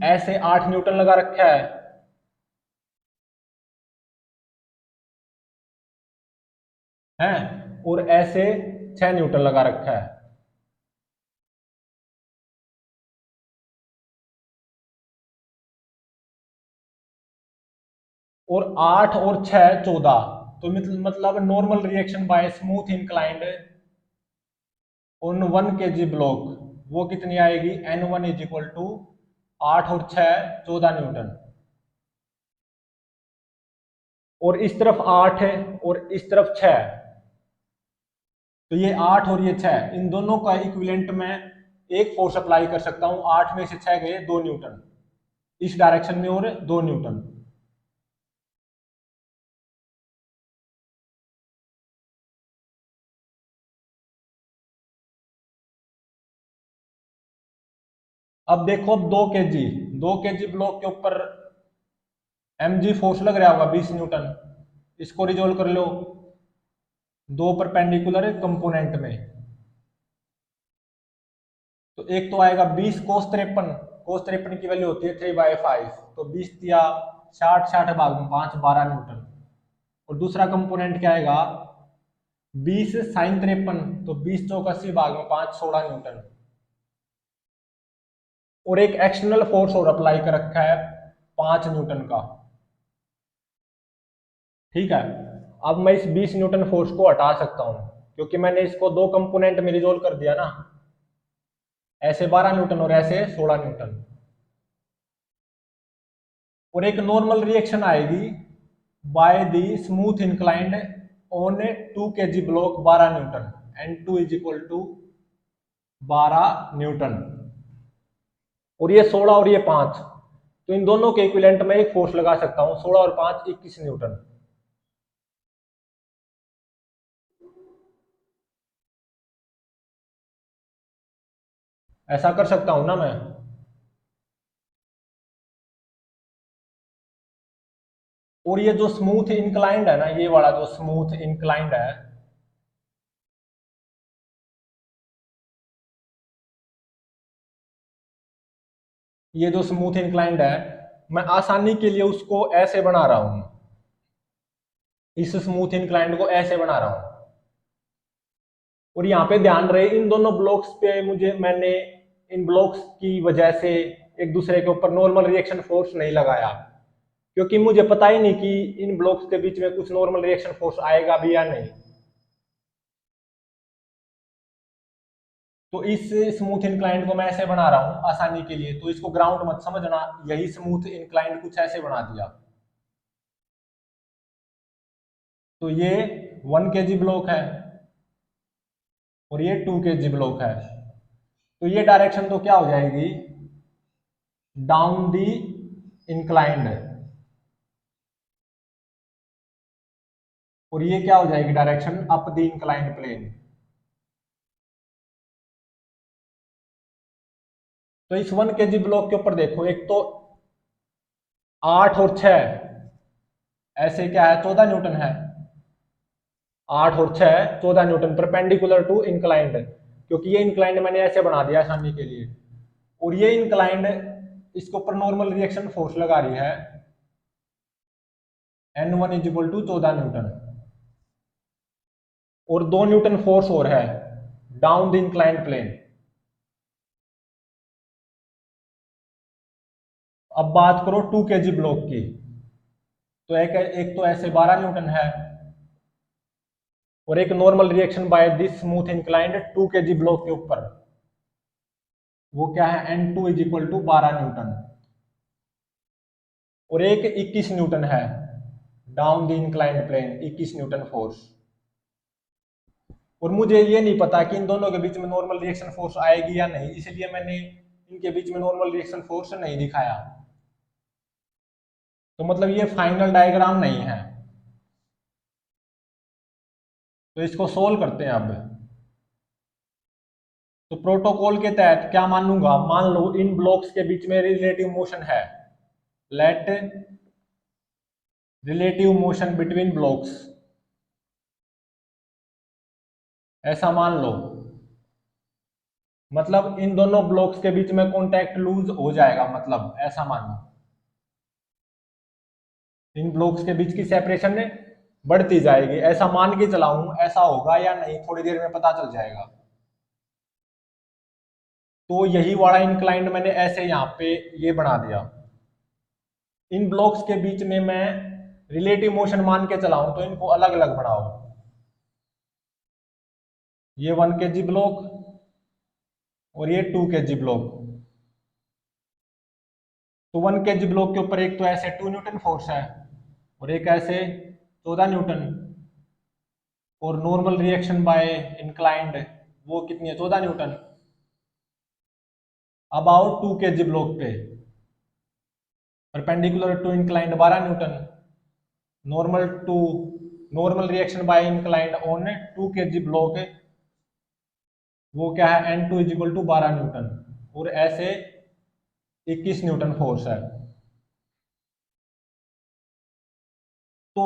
ऐसे 8 न्यूटन लगा रखा है और ऐसे 6 न्यूटन लगा रखा है। और 8 और 6 14। तो मतलब normal reaction by smooth inclined on 1 kg block वो कितनी आएगी N1 इज इक्वल टू 8 और 6 14 न्यूटन। और इस तरफ 8 है और इस तरफ 6, तो ये 8 और ये 6, इन दोनों का इक्विवेलेंट में एक फोर्स अप्लाई कर सकता हूं। 8 में से 6 गए 2 न्यूटन इस डायरेक्शन में और 2 न्यूटन। अब देखो 2 kg ब्लॉक के ऊपर mg फोर्स लग रहा होगा 20 न्यूटन। इसको रिजोल्व कर लो दो परपेंडिकुलर कंपोनेंट में। तो एक तो आएगा 20 cos 53। cos 53 की वैल्यू होती है 3/5। तो 20 या 60 60 भाग में 5 12 न्यूटन। और दूसरा कंपोनेंट क्या आएगा 20 sin 53। तो 20 चौक 80 भाग में 5 16 न्यूटन। और एक एक्सटर्नल फोर्स और अप्लाई कर रखा है 5 न्यूटन का। ठीक है, अब मैं इस 20 न्यूटन फोर्स को हटा सकता हूं क्योंकि मैंने इसको दो कंपोनेंट में रिजोल्व कर दिया ना, ऐसे 12 न्यूटन और ऐसे 16 न्यूटन। और एक नॉर्मल रिएक्शन आएगी by the smooth inclined on 2 kg block 12 newton. N2 is equal to 12 newton. और ये 16 और ये 5, तो इन दोनों के इक्विवेलेंट में एक फोर्स लगा सकता हूं 16 और 5 21 न्यूटन। ऐसा कर सकता हूं ना मैं। और ये जो स्मूथ इंक्लाइंड है ना, ये वाला जो स्मूथ इंक्लाइंड है, ये जो स्मूथ इंक्लाइंड है, मैं आसानी के लिए उसको ऐसे बना रहा हूं, इस स्मूथ इंक्लाइंड को ऐसे बना रहा हूं। और यहाँ पे ध्यान रहे इन दोनों ब्लॉक्स पे मैंने इन ब्लॉक्स की वजह से एक दूसरे के ऊपर नॉर्मल रिएक्शन फोर्स नहीं लगाया। क्योंकि मुझे पता ही नहीं कि इन ब्लॉक्स के बीच में कुछ नॉर्मल रिएक्शन फोर्स आएगा भी या नहीं। तो इस स्मूथ इंक्लाइंड को मैं ऐसे बना रहा हूं आसानी के लिए, तो इसको ग्राउंड मत समझना, यही स्मूथ इंक्लाइंड कुछ ऐसे बना दिया। तो ये 1 kg ब्लॉक है और ये 2 kg ब्लॉक है, तो ये डायरेक्शन तो क्या हो जाएगी, डाउन दी इंक्लाइंड, और ये क्या हो जाएगी direction, up the inclined plane. तो इस 1 kg ब्लॉक के ऊपर देखो, एक तो 8 और 6 ऐसे क्या है, 14 न्यूटन है, 8 और 6 14 न्यूटन परपेंडिकुलर टू इंक्लाइंड, क्योंकि ये इंक्लाइंड मैंने ऐसे बना दिया आसानी के लिए। और ये इंक्लाइंड इसके ऊपर नॉर्मल रिएक्शन फोर्स लगा रही है N1 is equal to 14 newton, और 2 न्यूटन फोर्स और है डाउन द इंक्लाइंड प्लेन। अब बात करो 2 kg ब्लॉक की, तो एक तो ऐसे 12 न्यूटन है, और एक normal reaction by this smooth inclined 2 kg block के ऊपर, वो क्या है, N2 is equal to 12 newton, और एक 21 न्यूटन है down the inclined plane, 21 newton force. और मुझे ये नहीं पता कि इन दोनों के बीच में नॉर्मल रिएक्शन फोर्स आएगी या नहीं, इसलिए मैंने इनके बीच में नॉर्मल रिएक्शन फोर्स नहीं दिखाया। तो मतलब ये फाइनल डायग्राम नहीं है। तो इसको सोल्व करते हैं अब। तो प्रोटोकॉल के तहत क्या मानूंगा, मान लो इन ब्लॉक्स के बीच में रिलेटिव मोशन है, let relative motion between blocks, ऐसा मान लो, मतलब इन दोनों ब्लॉक्स के बीच में कांटेक्ट लूज हो जाएगा, मतलब ऐसा मानो इन ब्लॉक्स के बीच की सेपरेशन बढ़ती जाएगी, ऐसा मान के चलाऊं, ऐसा होगा या नहीं थोड़ी देर में पता चल जाएगा। तो यही वाला इंक्लाइंड मैंने ऐसे यहां पे ये बना दिया, इन ब्लॉक्स के बीच में मैं रिलेटिव मोशन मान के चलाऊं, तो इनको अलग अलग बनाओ, ये 1 kg ब्लॉक और ये 2 kg ब्लॉक। तो 1 kg ब्लॉक के ऊपर एक तो ऐसे 2 न्यूटन फोर्स है और एक ऐसे 14 न्यूटन, और नॉर्मल रिएक्शन बाय इंक्लाइंड वो कितनी है, 14 न्यूटन। अब आओ 2 kg ब्लॉक पे, perpendicular to inclined 12 newton, normal to normal reaction by inclined on 2 kg block, वो क्या है, N2 is equal to 12 newton, और ऐसे 21 न्यूटन फोर्स है। तो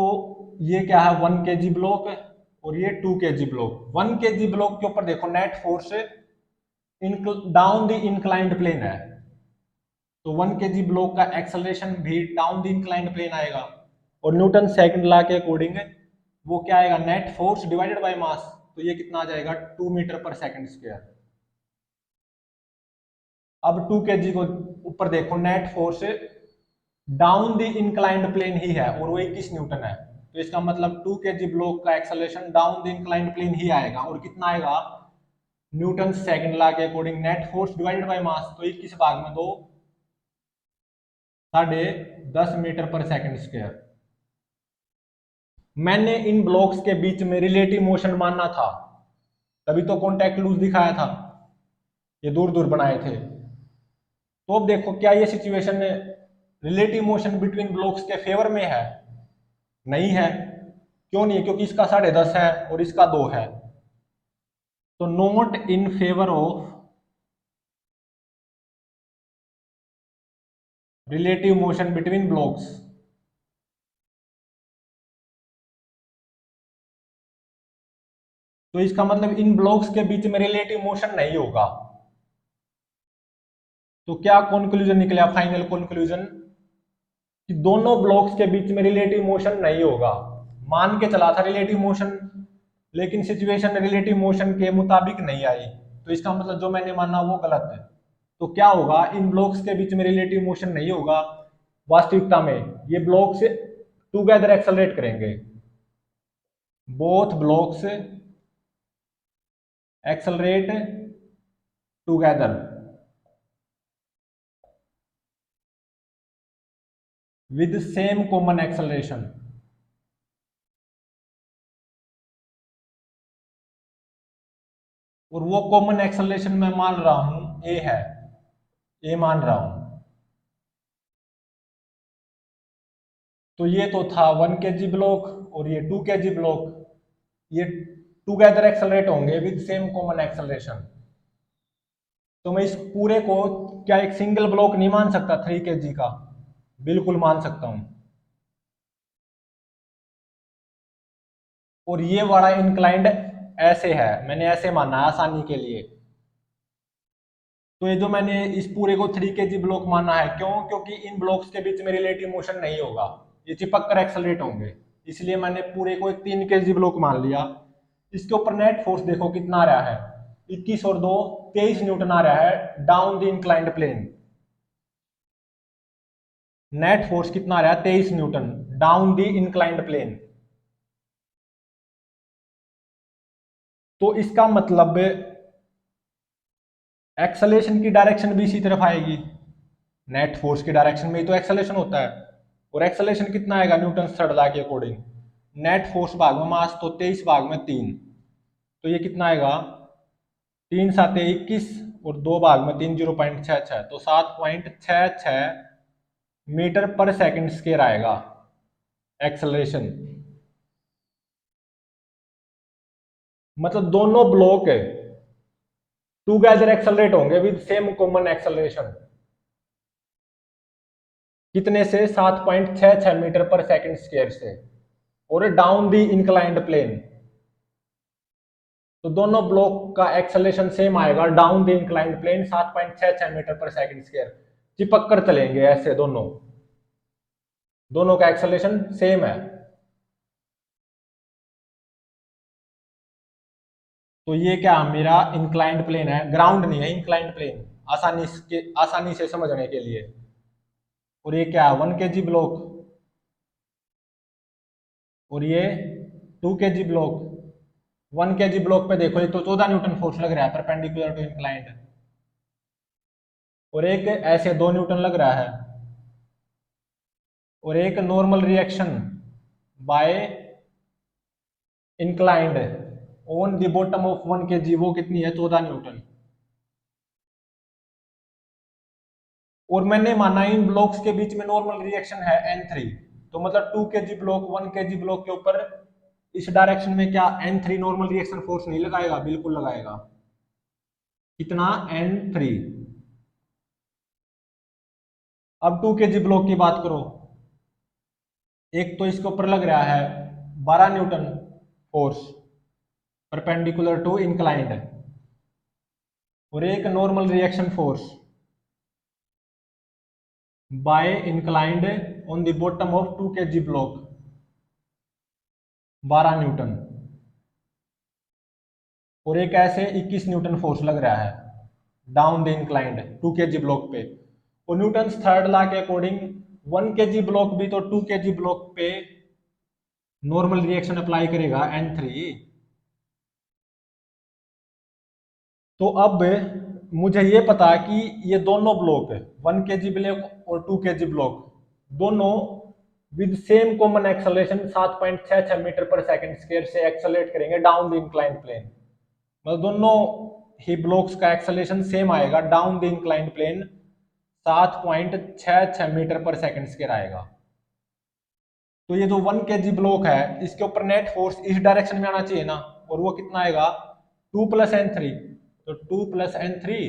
ये क्या है, 1 kg ब्लॉक और ये 2 kg ब्लॉक। 1 kg ब्लॉक के ऊपर देखो net force down the inclined plane है, तो 1 kg ब्लॉक का एक्सेलरेशन भी डाउन द इंक्लाइंड प्लेन आएगा, और न्यूटन सेकंड लॉ के अकॉर्डिंग वो क्या आएगा, net force divided by mass, तो ये कितना आ जाएगा, 2 मीटर पर सेकंड स्क्वायर। अब 2 kg को ऊपर देखो, net force down the inclined plane ही है और वो 21 न्यूटन है, तो इसका मतलब 2 kg ब्लॉक का acceleration down the inclined plane ही आएगा, और कितना आएगा, न्यूटन सेकंड लॉ के according net force divided by mass, तो 21 भाग में 2, 10.5 मीटर पर सेकंड स्क्वायर। मैंने इन ब्लॉक्स के बीच में रिलेटिव मोशन मानना था, तभी तो कॉन्टैक्ट लूज दिखाया था, ये दूर दूर बनाए थे। तो अब देखो क्या ये situation relative motion between blocks के फेवर में है, नहीं है। क्यों नहीं है, क्योंकि इसका 10.5 है और इसका 2 है, तो not in favour of relative motion between blocks. तो इसका मतलब इन ब्लॉक्स के बीच में रिलेटिव मोशन नहीं होगा। तो क्या कंक्लूजन निकला, फाइनल कंक्लूजन, कि दोनों ब्लॉक्स के बीच में रिलेटिव मोशन नहीं होगा। मान के चला था रिलेटिव मोशन, लेकिन सिचुएशन रिलेटिव मोशन के मुताबिक नहीं आई, तो इसका मतलब जो मैंने माना वो गलत है। तो क्या होगा, इन ब्लॉक्स के बीच में रिलेटिव मोशन नहीं होगा वास्तविकता में, ये ब्लॉक्स टुगेदर एक्सेलरेट करेंगे, both blocks accelerate together with same common acceleration। और वो कॉमन एक्सेलरेशन मैं मान रहा हूं ए है, ए मान रहा हूं। तो ये तो था 1 kg ब्लॉक और ये 2 kg ब्लॉक, ये टुगेदर एक्सेलरेट होंगे विद सेम कॉमन एक्सेलरेशन। तो मैं इस पूरे को क्या एक सिंगल ब्लॉक नहीं मान सकता 3 kg का? बिल्कुल मान सकता हूं। और ये वाला इंक्लाइंड ऐसे है, मैंने ऐसे माना है आसानी के लिए। तो ये जो मैंने इस पूरे को 3 kg ब्लॉक माना है, क्यों? क्योंकि इन ब्लॉक्स के बीच में रिलेटिव मोशन नहीं होगा, ये चिपक कर एक्सेलरेट होंगे, इसलिए मैंने पूरे को एक 3 kg ब्लॉक मान लिया। इसके ऊपर नेट फोर्स देखो कितना आ रहा है, 21 और 2 23 न्यूटन आ रहा है down the inclined plane. Net force कितना आ रहा है? 23 newton down the inclined plane. तो इसका मतलब एक्सेलरेशन की डायरेक्शन भी इसी तरफ आएगी, नेट फोर्स की डायरेक्शन में ही तो एक्सेलरेशन होता है। और एक्सेलरेशन कितना आएगा न्यूटन थर्ड लॉ के अकॉर्डिंग? नेट फोर्स भाग में मास, तो 23 भाग में 3, तो ये कितना आएगा? 3 7 21 और 2 भाग में 3 0.66, तो 7.66 मीटर पर सेकंड स्क्वायर आएगा एक्सेलरेशन। मतलब दोनों ब्लॉक टुगेदर एक्सेलरेट होंगे विद सेम कॉमन एक्सेलरेशन। कितने से? 7.66 मीटर पर सेकंड स्क्वायर से, और डाउन दी इंक्लाइंड प्लेन। तो दोनों ब्लॉक का एक्सेलरेशन सेम आएगा down the inclined plane, 7.66 metre पर सेकंड स्क्वायर। चिपक कर चलेंगे ऐसे, दोनों दोनों का एक्सेलरेशन सेम है। तो ये क्या मेरा इंक्लाइंड प्लेन है, ग्राउंड नहीं है, इंक्लाइंड प्लेन, आसानी से समझने के लिए। और ये क्या है? 1 kg ब्लॉक, और ये 2 kg ब्लॉक। 1 kg ब्लॉक पे देखो, ये तो 14 न्यूटन फोर्स लग रहा है परपेंडिकुलर टू इंक्लाइंड, और एक ऐसे 2 न्यूटन लग रहा है, और एक normal reaction by inclined on the bottom of 1 kg, वो कितनी है? 14 न्यूटन। और मैंने माना इन ब्लॉक्स के बीच में नॉर्मल रिएक्शन है N3, तो मतलब 2 kg ब्लॉक 1 kg ब्लॉक के ऊपर इस डायरेक्शन में क्या N3 नॉर्मल रिएक्शन फोर्स नहीं लगाएगा? बिल्कुल लगाएगा। कितना? N3। अब 2 kg ब्लॉक की बात करो, एक तो इसके ऊपर लग रहा है 12 newton force perpendicular to inclined, और एक normal reaction force by inclined on the bottom of 2 kg block 12 newton, और एक ऐसे 21 न्यूटन फोर्स लग रहा है down the inclined 2 kg block पे। और न्यूटन थर्ड लॉ के अकॉर्डिंग 1 kg ब्लॉक भी तो 2 kg ब्लॉक पे नॉर्मल रिएक्शन अप्लाई करेगा N3। तो अब मुझे ये पता कि ये दोनों ब्लॉक 1 kg ब्लॉक और 2 kg ब्लॉक दोनों with same common acceleration 7.66 metre पर सेकंड स्क्वायर से एक्सेलरेट करेंगे डाउन द इंक्लाइंड प्लेन। मतलब दोनों ही ब्लॉक्स का एक्सेलरेशन सेम आएगा down the inclined plane, 7.66 metre पर सेकंड स्क्वायर आएगा। तो ये जो 1 kg ब्लॉक है, इसके ऊपर नेट फोर्स इस डायरेक्शन में आना चाहिए ना, और वो कितना आएगा? 2 + N3, तो 2 + N3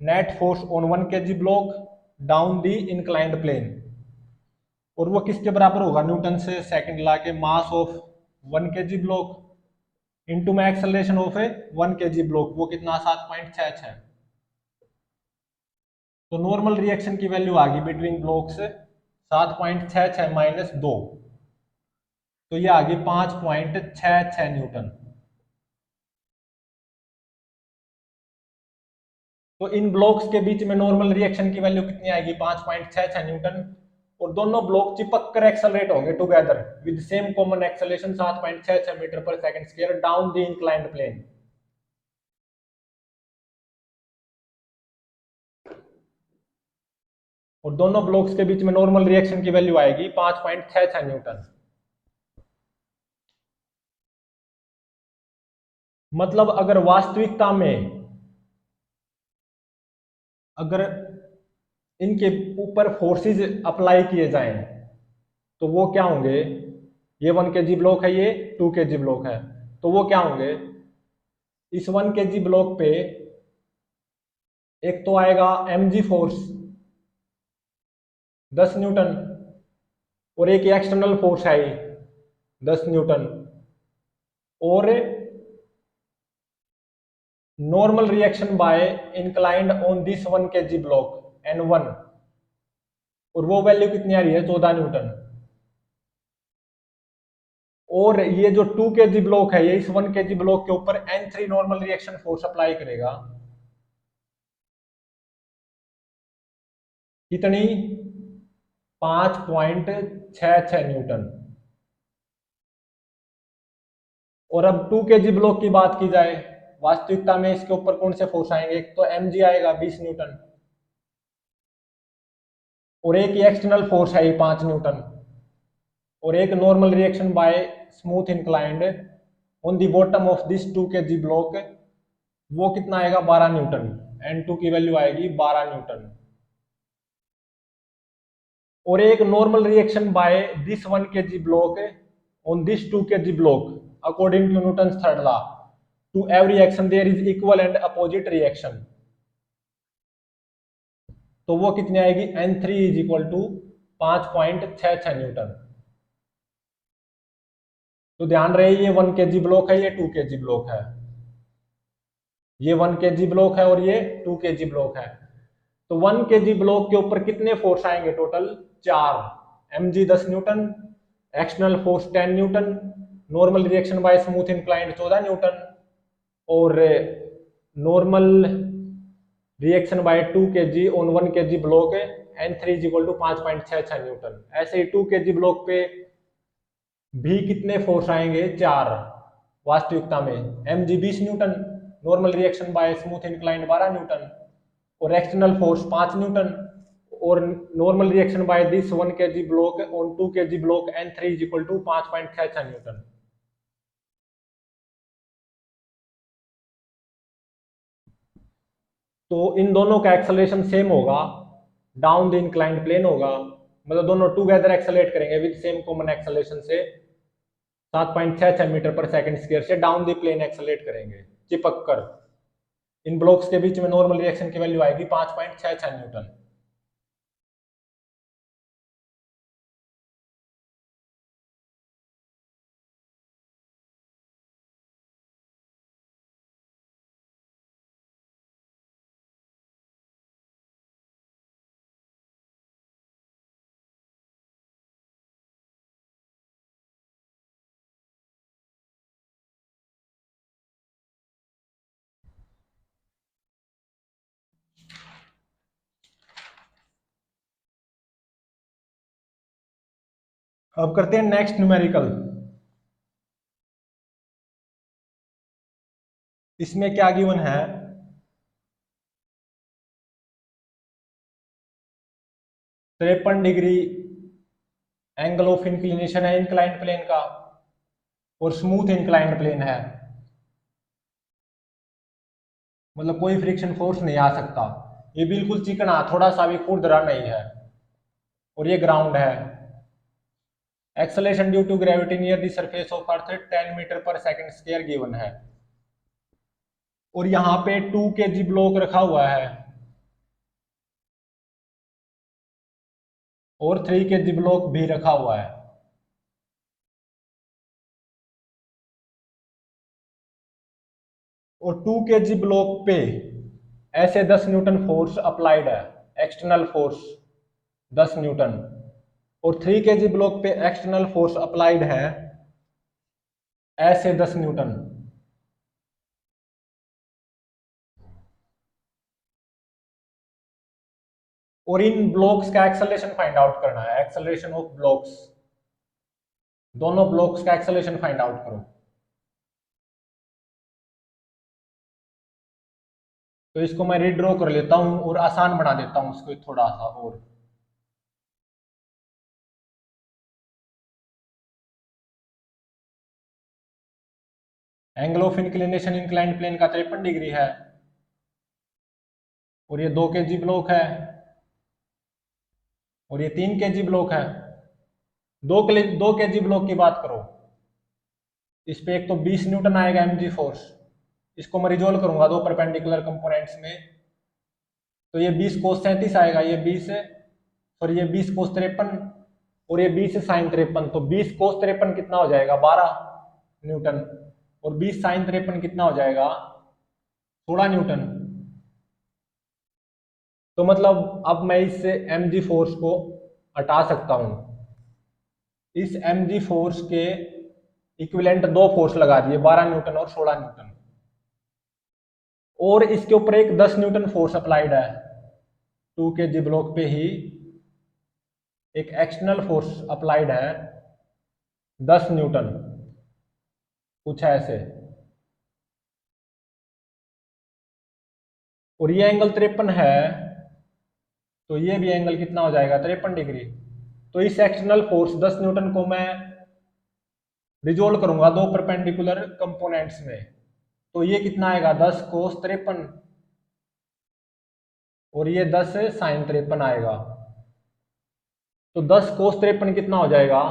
net force on 1 kg block down the inclined plane. और वो किसके बराबर होगा? न्यूटन से सेकंड लॉ के mass of 1 kg block into में एक्सेलरेशन ऑफ 1 kg ब्लॉक, वो कितना? 7.66। तो नॉर्मल रिएक्शन की वैल्यू आ गई बिटवीन ब्लॉक्स 7.66 माइनस 2, तो ये आ गई 5.66 न्यूटन। तो इन ब्लॉक्स के बीच में नॉर्मल रिएक्शन की वैल्यू कितनी आएगी? 5.66 न्यूटन। और दोनों ब्लॉक चिपक कर एक्सेलरेट होंगे together with same common acceleration 7.66 metre पर second square down the inclined plane. और दोनों ब्लॉक्स के बीच में नॉर्मल रिएक्शन की वैल्यू आएगी 5.66 न्यूटन। मतलब अगर वास्तविकता में अगर इनके ऊपर फोर्सेस अप्लाई किए जाएं तो वो क्या होंगे, ये 1 kg ब्लॉक है, ये 2 kg ब्लॉक है, तो वो क्या होंगे, इस 1 kg ब्लॉक पे एक तो आएगा mg फोर्स 10 न्यूटन और एक एक्सटर्नल फोर्स है 10 न्यूटन और normal reaction by inclined on this 1 kg block N1 और वो वैल्यू कितनी आ रही है 14 न्यूटन। और ये जो 2 kg ब्लॉक है ये इस 1 kg ब्लॉक के ऊपर N3 normal reaction force apply करेगा कितनी 5.66 न्यूटन। और अब 2 kg ब्लॉक की बात की जाए वास्तविकता में इसके ऊपर कौन से फोर्स आएंगे, एक तो mg आएगा 20 न्यूटन और एक एक्सटर्नल फोर्स है 5 न्यूटन और एक normal reaction by smooth inclined on the bottom of this 2 kg block वो कितना आएगा 12 न्यूटन। N2 की वैल्यू आएगी 12 न्यूटन और एक normal reaction by this 1 kg block on this 2 kg block according to Newton's third law to every action there is equal and opposite reaction, तो वो कितनी आएगी N3 is equal to 5.66 newton. तो ध्यान रहे ये 1 kg ब्लॉक है, ये 2 kg ब्लॉक है, ये 1 kg ब्लॉक है और ये 2 kg ब्लॉक है। तो 1 kg ब्लॉक के ऊपर कितने फोर्स आएंगे total 4, mg 10 newton, external force 10 newton, normal reaction by smooth inclined 14 newton और normal reaction by 2 kg on 1 kg block N3 is equal to 5.66 newton. ऐसे ही 2 kg ब्लॉक पे भी कितने फोर्स आएंगे 4 वास्तविकता में, mg 20 newton, normal reaction by smooth inclined 12 newton और एक्सटर्नल फोर्स 5 न्यूटन और normal reaction by this 1 kg block on 2 kg block N3 is equal to 5.66 newton. तो इन दोनों का एक्सेलरेशन सेम होगा, डाउन द इंक्लाइंड प्लेन होगा, मतलब दोनों टुगेदर एक्सेलरेट करेंगे विद सेम कॉमन एक्सेलरेशन से 7.66 मीटर पर सेकंड स्क्वायर से डाउन द प्लेन एक्सेलरेट करेंगे चिपक कर। इन ब्लॉक्स के बीच में नॉर्मल रिएक्शन की वैल्यू आएगी 5.66 न्यूटन। अब करते हैं नेक्स्ट न्यूमेरिकल। इसमें क्या गिवन है, 53 डिग्री एंगल ऑफ इंक्लिनेशन है इंक्लाइंड प्लेन का और स्मूथ इंक्लाइंड प्लेन है, मतलब कोई फ्रिक्शन फोर्स नहीं आ सकता, ये बिल्कुल चिकना थोड़ा सा भी खुरदरा नहीं है और ये ग्राउंड है। Acceleration due to gravity near the surface of earth 10 metre पर सेकंड स्क्वायर गिवन है और यहाँ पे 2 kg ब्लॉक रखा हुआ है और 3 kg ब्लॉक भी रखा हुआ है। और 2 kg ब्लॉक पे ऐसे 10 न्यूटन फोर्स अप्लाइड है, एक्सटर्नल फोर्स 10 न्यूटन और 3 kg ब्लॉक पे एक्सटर्नल फोर्स अप्लाइड है ऐसे 10 न्यूटन। और इन ब्लॉक्स का एक्सेलरेशन फाइंड आउट करना है, एक्सेलरेशन ऑफ ब्लॉक्स, दोनों ब्लॉक्स का एक्सेलरेशन फाइंड आउट करो। तो इसको मैं रीड्रॉ कर लेता हूं और आसान बना देता हूं इसको थोड़ा सा और। Angle of inclination inclined plane का 53 डिग्री है और ये 2 kg ब्लॉक है और ये 3 kg ब्लॉक है। 2 kg ब्लॉक की बात करो, इस पे एक तो 20 न्यूटन आएगा mg फोर्स, इसको मैं रिजोल्व करूंगा दो परपेंडिकुलर कंपोनेंट्स में। तो ये 20 कोस 37 आएगा, ये 20 है और ये 20 कोस 53 और ये 20 साइन 53। तो 20 कोस 53 कितना हो जाएगा 12 न्यूटन और 20 साइन 53 कितना हो जाएगा 16 न्यूटन। तो मतलब अब मैं इससे mg फोर्स को हटा सकता हूं। इस mg फोर्स के इक्विवेलेंट दो फोर्स लगा दिए 12 न्यूटन और 16 न्यूटन, और इसके ऊपर एक 10 न्यूटन फोर्स अप्लाइड है 2 kg ब्लॉक पे ही। एक एक्सटर्नल फोर्स अप्लाइड है 10 न्यूटन, कुछ ऐसे। और ये एंगल 53 है, तो ये भी एंगल कितना हो जाएगा 53 डिग्री। तो इस एक्सटर्नल फोर्स 10 न्यूटन को मैं रिजोल्व करूंगा दो परपेंडिकुलर कंपोनेंट्स में। तो ये कितना आएगा 10 कोस 53 और ये 10 साइन 53 आएगा। तो 10 कोस 53 कितना हो जाएगा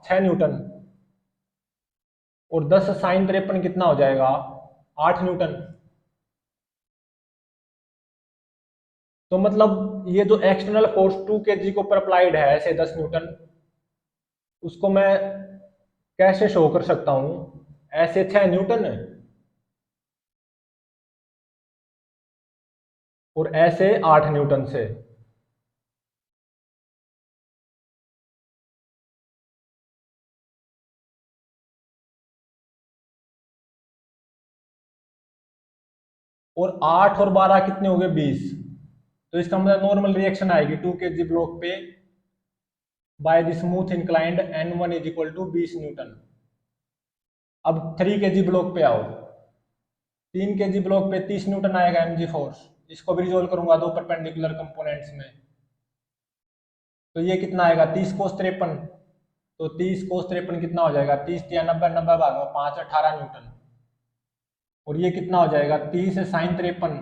6 न्यूटन और 10 साइन 53 कितना हो जाएगा 8 न्यूटन। तो मतलब ये जो एक्सटर्नल फोर्स 2 kg के ऊपर अप्लाइड है ऐसे 10 न्यूटन, उसको मैं कैसे शो कर सकता हूं, ऐसे 6 न्यूटन और ऐसे 8 न्यूटन से। और 8 और 12 कितने हो गए 20। तो इसका मतलब नॉर्मल रिएक्शन आएगी 2 kg ब्लॉक पे by the smooth inclined N1 is equal to 20 newton. अब 3 kg ब्लॉक पे आओ, 3 kg ब्लॉक पे 30 न्यूटन आएगा mg फोर्स, इसको भी रिजोल्व करूंगा दो परपेंडिकुलर कंपोनेंट्स में। तो ये कितना आएगा 30 कोस 53। तो 30 कोस 53 कितना हो जाएगा 30 या 90 90 भाग में 5 18 न्यूटन। और ये कितना हो जाएगा 30 साइन 53।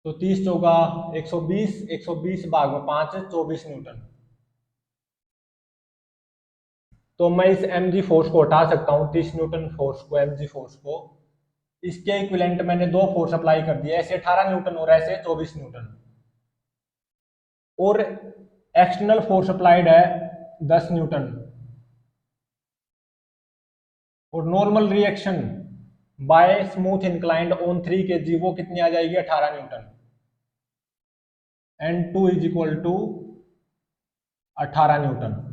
तो 30 चौका 120, 120 भाग में 5 24 न्यूटन। तो मैं इस mg फोर्स को हटा सकता हूं, 30 न्यूटन फोर्स को, mg फोर्स को। इसके इक्विवेलेंट मैंने दो फोर्स अप्लाई कर दिए, ऐसे 18 न्यूटन और ऐसे 24 न्यूटन। और एक्सटर्नल फोर्स अप्लाइड है 10 न्यूटन। और normal reaction by smooth inclined on 3 kg वो कितनी आ जाएगी 18 newton. N2 is equal to 18 newton.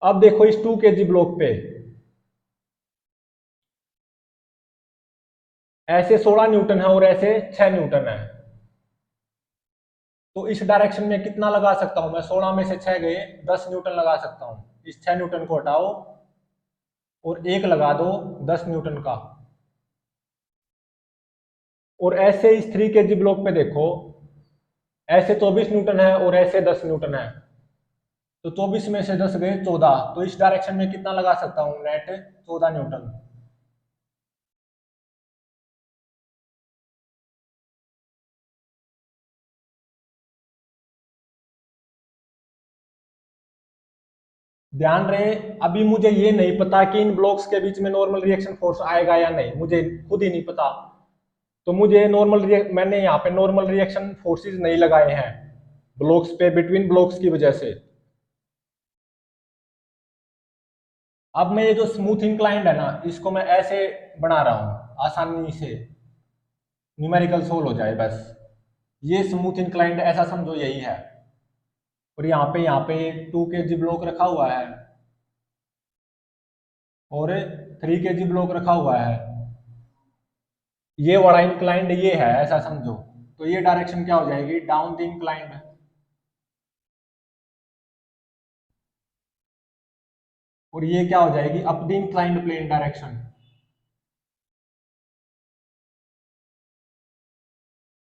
अब देखो इस 2 kg ब्लॉक पे ऐसे 16 न्यूटन है और ऐसे 6 न्यूटन है। तो इस डायरेक्शन में कितना लगा सकता हूं मैं, 16 में से 6 गए 10 न्यूटन लगा सकता हूं। इस 6 न्यूटन को हटाओ और एक लगा दो 10 न्यूटन का। और ऐसे इस 3 kg ब्लॉक पे देखो, ऐसे 24 न्यूटन है और ऐसे 10 न्यूटन है। तो 24 में से 10 गए 14। तो इस डायरेक्शन में कितना लगा सकता हूं नेट 14 न्यूटन। ध्यान रहे अभी मुझे ये नहीं पता कि इन ब्लॉक्स के बीच में नॉर्मल रिएक्शन फोर्स आएगा या नहीं, मुझे खुद ही नहीं पता। तो मुझे मैंने यहाँ पे नॉर्मल रिएक्शन फोर्सेस नहीं लगाए हैं ब्लॉक्स पे बिटवीन ब्लॉक्स की वजह से। अब मैं ये जो स्मूथ इंक्लाइंड है ना, इसको मैं ऐसे बना रहा हूं आसानी से, न्यूमेरिकल सोल्व हो जाए बस। ये स्मूथ इंक्लाइंड ऐसा समझो यही है, और यहाँ पे 2 kg ब्लॉक रखा हुआ है और 3 kg ब्लॉक रखा हुआ है। ये वाला इंक्लाइंड ये है ऐसा समझो। तो ये डायरेक्शन क्या हो जाएगी, डाउन द इंक्लाइंड। और ये क्या हो जाएगी, up the inclined plane direction.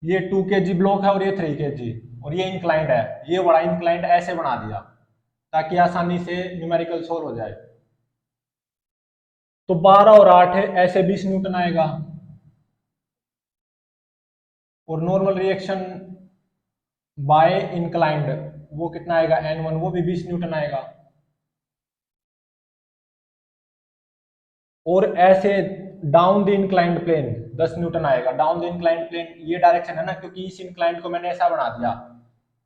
ये 2 kg ब्लॉक है और ये 3 kg, और ये इंक्लाइंड है, ये बड़ा इंक्लाइंड ऐसे बना दिया ताकि आसानी से न्यूमेरिकल सोल्व हो जाए। तो 12 और 8 है, ऐसे 20 न्यूटन आएगा। और नॉर्मल रिएक्शन बाय इंक्लाइंड वो कितना आएगा, N1, वो भी 20 न्यूटन आएगा। और ऐसे down the inclined plane 10 newton आएगा। डाउन द इंक्लाइंड प्लेन ये डायरेक्शन है ना, क्योंकि इस इंक्लाइंड को मैंने ऐसा बना दिया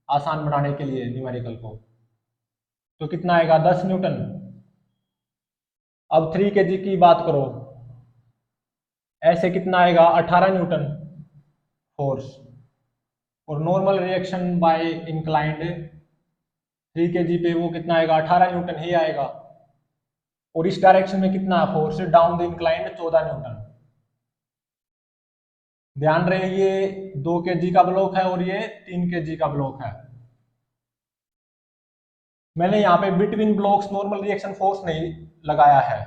आसान बनाने के लिए न्यूमेरिकल को। तो कितना आएगा, 10 न्यूटन। अब 3 kg की बात करो, ऐसे कितना आएगा, 18 न्यूटन फोर्स। और normal reaction by inclined 3 kg पे वो कितना आएगा, 18 न्यूटन ही आएगा। और इस डायरेक्शन में कितना force, down the inclined 14 Newton. ध्यान रहे ये 2 kg का ब्लॉक है और ये 3 kg का ब्लॉक है। मैंने यहाँ पे between blocks normal reaction force नहीं लगाया है,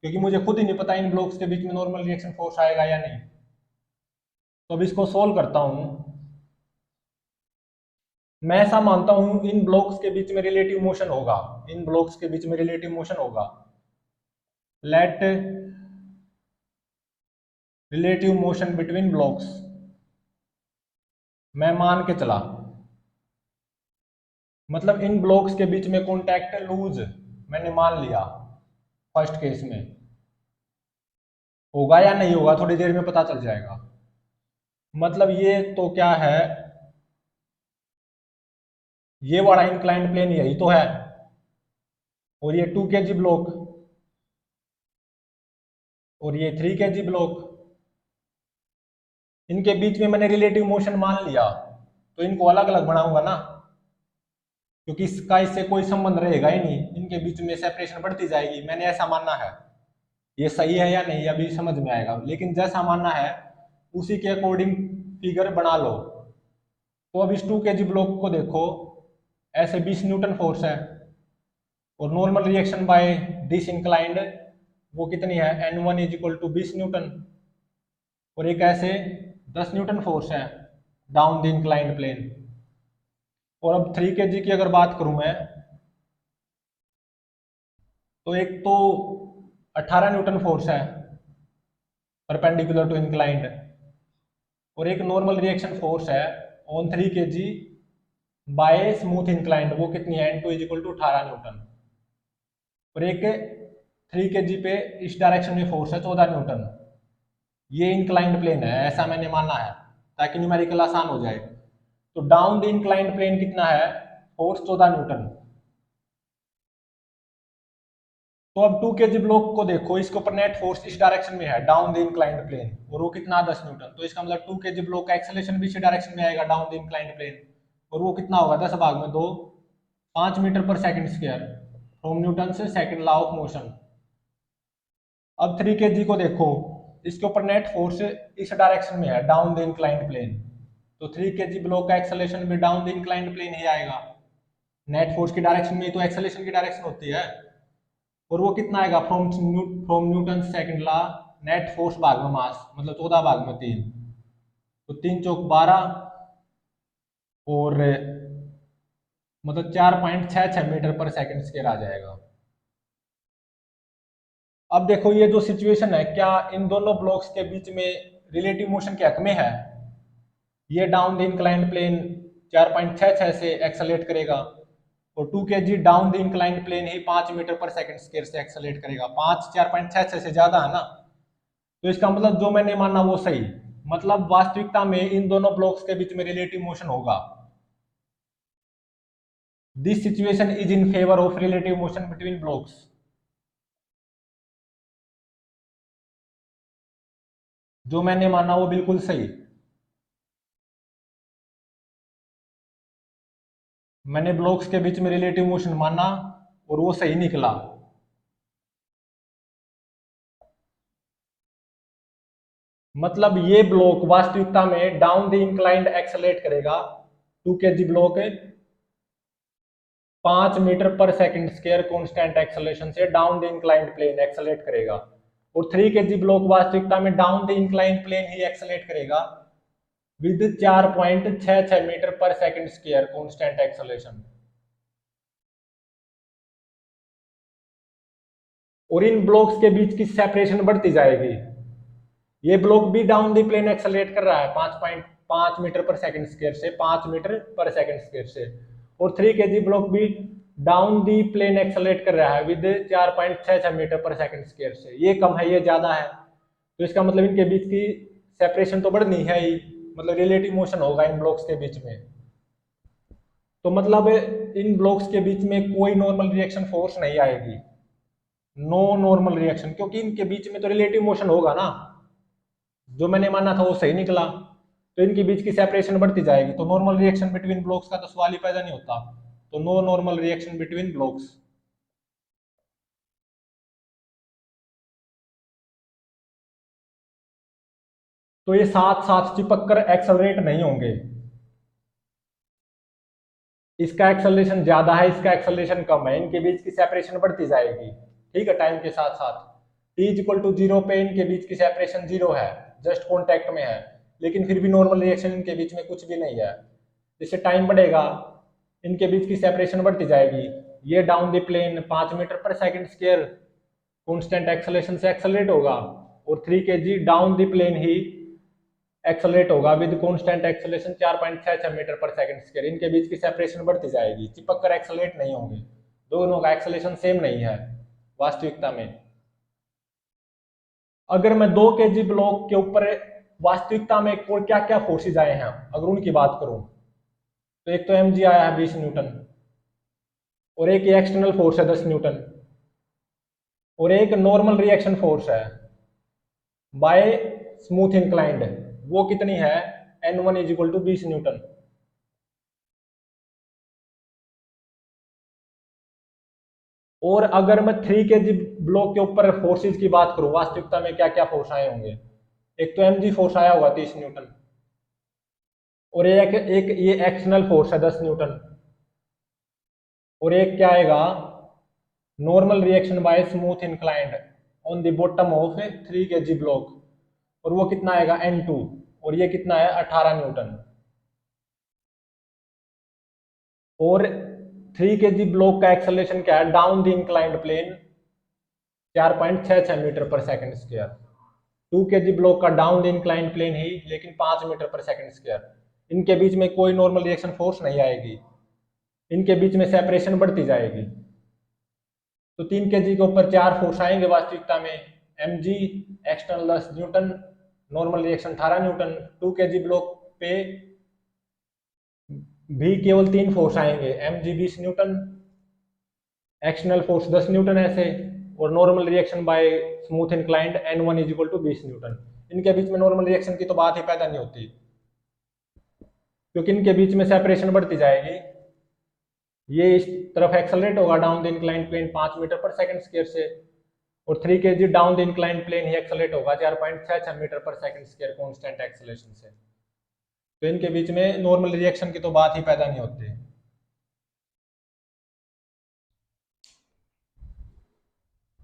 क्योंकि मुझे खुद ही नहीं पता इन ब्लॉक्स के बीच में नॉर्मल रिएक्शन फोर्स आएगा या नहीं। तो अब इसको सोल्व करता हूं। मैं ऐसा मानता हूं इन ब्लॉक्स के बीच में रिलेटिव मोशन होगा, इन ब्लॉक्स के बीच में रिलेटिव मोशन होगा। Let relative motion between blocks, मैं मान के चला, मतलब इन ब्लॉक्स के बीच में कॉन्टैक्ट लूज मैंने मान लिया फर्स्ट केस में। होगा या नहीं होगा थोड़ी देर में पता चल जाएगा। मतलब ये तो क्या है, ये बड़ा इंक्लाइंड प्लेन यही तो है, और ये 2 kg ब्लॉक, और ये 3 kg ब्लॉक। इनके बीच में मैंने रिलेटिव मोशन मान लिया, तो इनको अलग अलग बनाऊंगा ना, क्योंकि इसका इससे कोई संबंध रहेगा ही नहीं, इनके बीच में सेपरेशन बढ़ती जाएगी। मैंने ऐसा मानना है, ये सही है या नहीं अभी समझ में आएगा, लेकिन जैसा मानना है उसी के अकॉर्डिंग फिगर बना लो। तो अब इस 2 kg ब्लॉक को देखो, ऐसे 20 न्यूटन फोर्स है, और normal reaction by this inclined वो कितनी है, N1 is equal to 20 Newton. और एक ऐसे 10 न्यूटन फोर्स है डाउन द इंक्लाइंड प्लेन। और अब 3 kg की अगर बात करूं मैं, तो एक तो 18 न्यूटन फोर्स है परपेंडिकुलर टू इंक्लाइंड, और एक नॉर्मल रिएक्शन फोर्स है on 3 kg bye smooth inclined, वो कितनी है, N2 is equal to 18 Newton. और एक 3 kg पे इस डायरेक्शन में फोर्स है 14 न्यूटन। ये इंक्लाइंड प्लेन है, ऐसा मैंने माना है ताकि न्यूमेरिकल आसान हो जाए। तो डाउन द इंक्लाइंड प्लेन कितना है, फोर्स 14 न्यूटन। तो अब 2 kg ब्लॉक को देखो, इसके ऊपर नेट फोर्स इस डायरेक्शन में है डाउन द इंक्लाइंड प्लेन, और वो कितना 10 न्यूटन। तो इसका मतलब 2 kg ब्लॉक का एक्सेलेरेशन भी इसी डायरेक्शन में आएगा डाउन द इंक्लाइंड प्लेन, और वो कितना होगा, 10 भाग में 2, 5 मीटर पर सेकंड स्क्वायर फ्रॉम न्यूटन से सेकंड लॉ ऑफ मोशन। अब 3 kg को देखो, इसके ऊपर नेट फोर्स इस डायरेक्शन में है डाउन द इंक्लाइंड प्लेन, तो 3 kg ब्लॉक का एक्सेलेरेशन भी डाउन द इंक्लाइंड प्लेन ही आएगा। नेट फोर्स की डायरेक्शन में तो एक्सेलेरेशन की डायरेक्शन होती है। और वो कितना आएगा, from Newton second law, net force भाग में मास, मतलब 14 भाग में 3, तो 3 चौक 12, और मतलब 4.66 मीटर पर सेकंड स्क्वायर आ जाएगा। अब देखो ये जो सिचुएशन है, क्या इन दोनों ब्लॉक्स के बीच में रिलेटिव मोशन के हक में है। ये डाउन द इंक्लाइंड प्लेन 4.66 से एक्सेलेरेट करेगा, और 2 kg down the inclined plane ही 5 मीटर पर सेकंड स्क्वायर से एक्सेलेरेट करेगा। 5 4.66 से ज्यादा है ना, तो इसका मतलब जो मैंने माना वो सही, मतलब वास्तविकता में इन दोनों ब्लॉक्स के बीच में रिलेटिव मोशन होगा। This situation is in favour of relative motion between blocks. जो मैंने माना वो बिल्कुल सही, मैंने ब्लॉक्स के बीच में रिलेटिव मोशन माना और वो सही निकला। मतलब ये ब्लॉक वास्तविकता में डाउन द इंक्लाइंड एक्सेलरेट करेगा 2 kg ब्लॉक 5 मीटर पर सेकंड स्क्वायर कांस्टेंट एक्सेलरेशन से down the inclined plane accelerate करेगा, और 3 kg ब्लॉक वास्तविकता में डाउन द इंक्लाइंड प्लेन ही एक्सेलरेट करेगा विद 4.66 मीटर पर सेकंड स्क्वायर कांस्टेंट एक्सेलरेशन। और इन ब्लॉक्स के बीच की सेपरेशन बढ़ती जाएगी। ये ब्लॉक भी डाउन दी प्लेन एक्सेलरेट कर रहा है 5.5 मीटर पर सेकंड स्क्वायर से 5 मीटर पर सेकंड स्क्वायर से, और 3 kg ब्लॉक भी डाउन दी प्लेन एक्सेलरेट कर रहा है विद 4.66 मीटर पर सेकंड स्क्वायर से। ये कम है, ये ज्यादा है, तो इसका मतलब इनके बीच की सेपरेशन तो बढ़नी है ही, मतलब रिलेटिव मोशन होगा इन ब्लॉक्स के बीच में। तो मतलब इन ब्लॉक्स के बीच में कोई नॉर्मल रिएक्शन फोर्स नहीं आएगी, नो नॉर्मल रिएक्शन, क्योंकि इनके बीच में तो रिलेटिव मोशन होगा ना, जो मैंने माना था वो सही निकला, तो इनके बीच की सेपरेशन बढ़ती जाएगी, तो नॉर्मल रिएक्शन बिटवीन ब्लॉक्स का तो सवाल ही पैदा नहीं होता। तो no normal reaction between blocks. तो ये साथ साथ चिपक कर एक्सेलरेट नहीं होंगे, इसका एक्सेलरेशन ज्यादा है, इसका एक्सेलरेशन कम है, इनके बीच की सेपरेशन बढ़ती जाएगी, ठीक है, टाइम के साथ साथ। t इक्वल टू 0 पे इनके बीच की सेपरेशन 0 है, जस्ट कॉन्टेक्ट में है, लेकिन फिर भी नॉर्मल रिएक्शन इनके बीच में कुछ भी नहीं है। जिससे टाइम बढ़ेगा, इनके बीच की सेपरेशन बढ़ती जाएगी, ये डाउन द प्लेन 5 मीटर पर सेकंड स्क्वायर कॉन्स्टेंट एक्सेलरेशन से एक्सेलरेट होगा, और 3 kg डाउन द प्लेन ही एक्सेलरेट होगा विद कांस्टेंट एक्सेलरेशन 4.66 मीटर पर सेकंड स्क्वायर। इनके बीच की सेपरेशन बढ़ती जाएगी, चिपक कर एक्सेलरेट नहीं होंगे, दोनों का एक्सेलरेशन सेम नहीं है वास्तविकता में। अगर मैं 2 kg ब्लॉक के ऊपर वास्तविकता में और क्या क्या फोर्सेज आए हैं अगर उनकी बात करूं, तो एक तो mg आया है 20 न्यूटन, और एक एक्सटर्नल फोर्स है 10 न्यूटन, और एक नॉर्मल रिएक्शन फोर्स है बाय स्मूथ इंक्लाइंड, वो कितनी है N1 is equal to 20 Newton. और अगर मैं 3 kg ब्लॉक के ऊपर फोर्सेज की बात करूं, वास्तविकता में क्या क्या फोर्स आए होंगे, एक तो mg फोर्स आया होगा 30 न्यूटन, और एक एक ये एक्सटर्नल फोर्स है 10 न्यूटन, और एक क्या आएगा normal reaction by smooth inclined on the bottom of 3 kg block, और वो कितना आएगा N2, और ये कितना है 18 न्यूटन। और 3 kg ब्लॉक का एक्सेलरेशन क्या है down the inclined plane 4.66 metre पर सेकंड स्क्वायर। 2 kg ब्लॉक का डाउन द इंक्लाइंड प्लेन ही, लेकिन 5 मीटर पर सेकंड स्क्वायर। इनके बीच में कोई नॉर्मल रिएक्शन फोर्स नहीं आएगी, इनके बीच में सेपरेशन बढ़ती जाएगी। तो 3 kg के ऊपर 4 फोर्स आएंगे वास्तविकता में, mg external 10 newton, normal reaction 18 newton. 2 kg block पे भी केवल 3 फोर्स आएंगे, mg 20 newton, external force 10 newton ऐसे, और normal reaction by smooth inclined N1 is equal to 20 newton. इनके बीच में नॉर्मल रिएक्शन की तो बात ही पैदा नहीं होती, क्योंकि इनके बीच में सेपरेशन बढ़ती जाएगी। ये इस तरफ एक्सेलरेट होगा down the inclined plane 5 metre पर सेकंड स्क्वायर से, और 3 kg down the inclined plane ही एक्सेलरेट होगा 4.66 मीटर पर सेकंड स्क्वायर कांस्टेंट एक्सेलरेशन से। तो इनके बीच में नॉर्मल रिएक्शन की तो बात ही पैदा नहीं होती।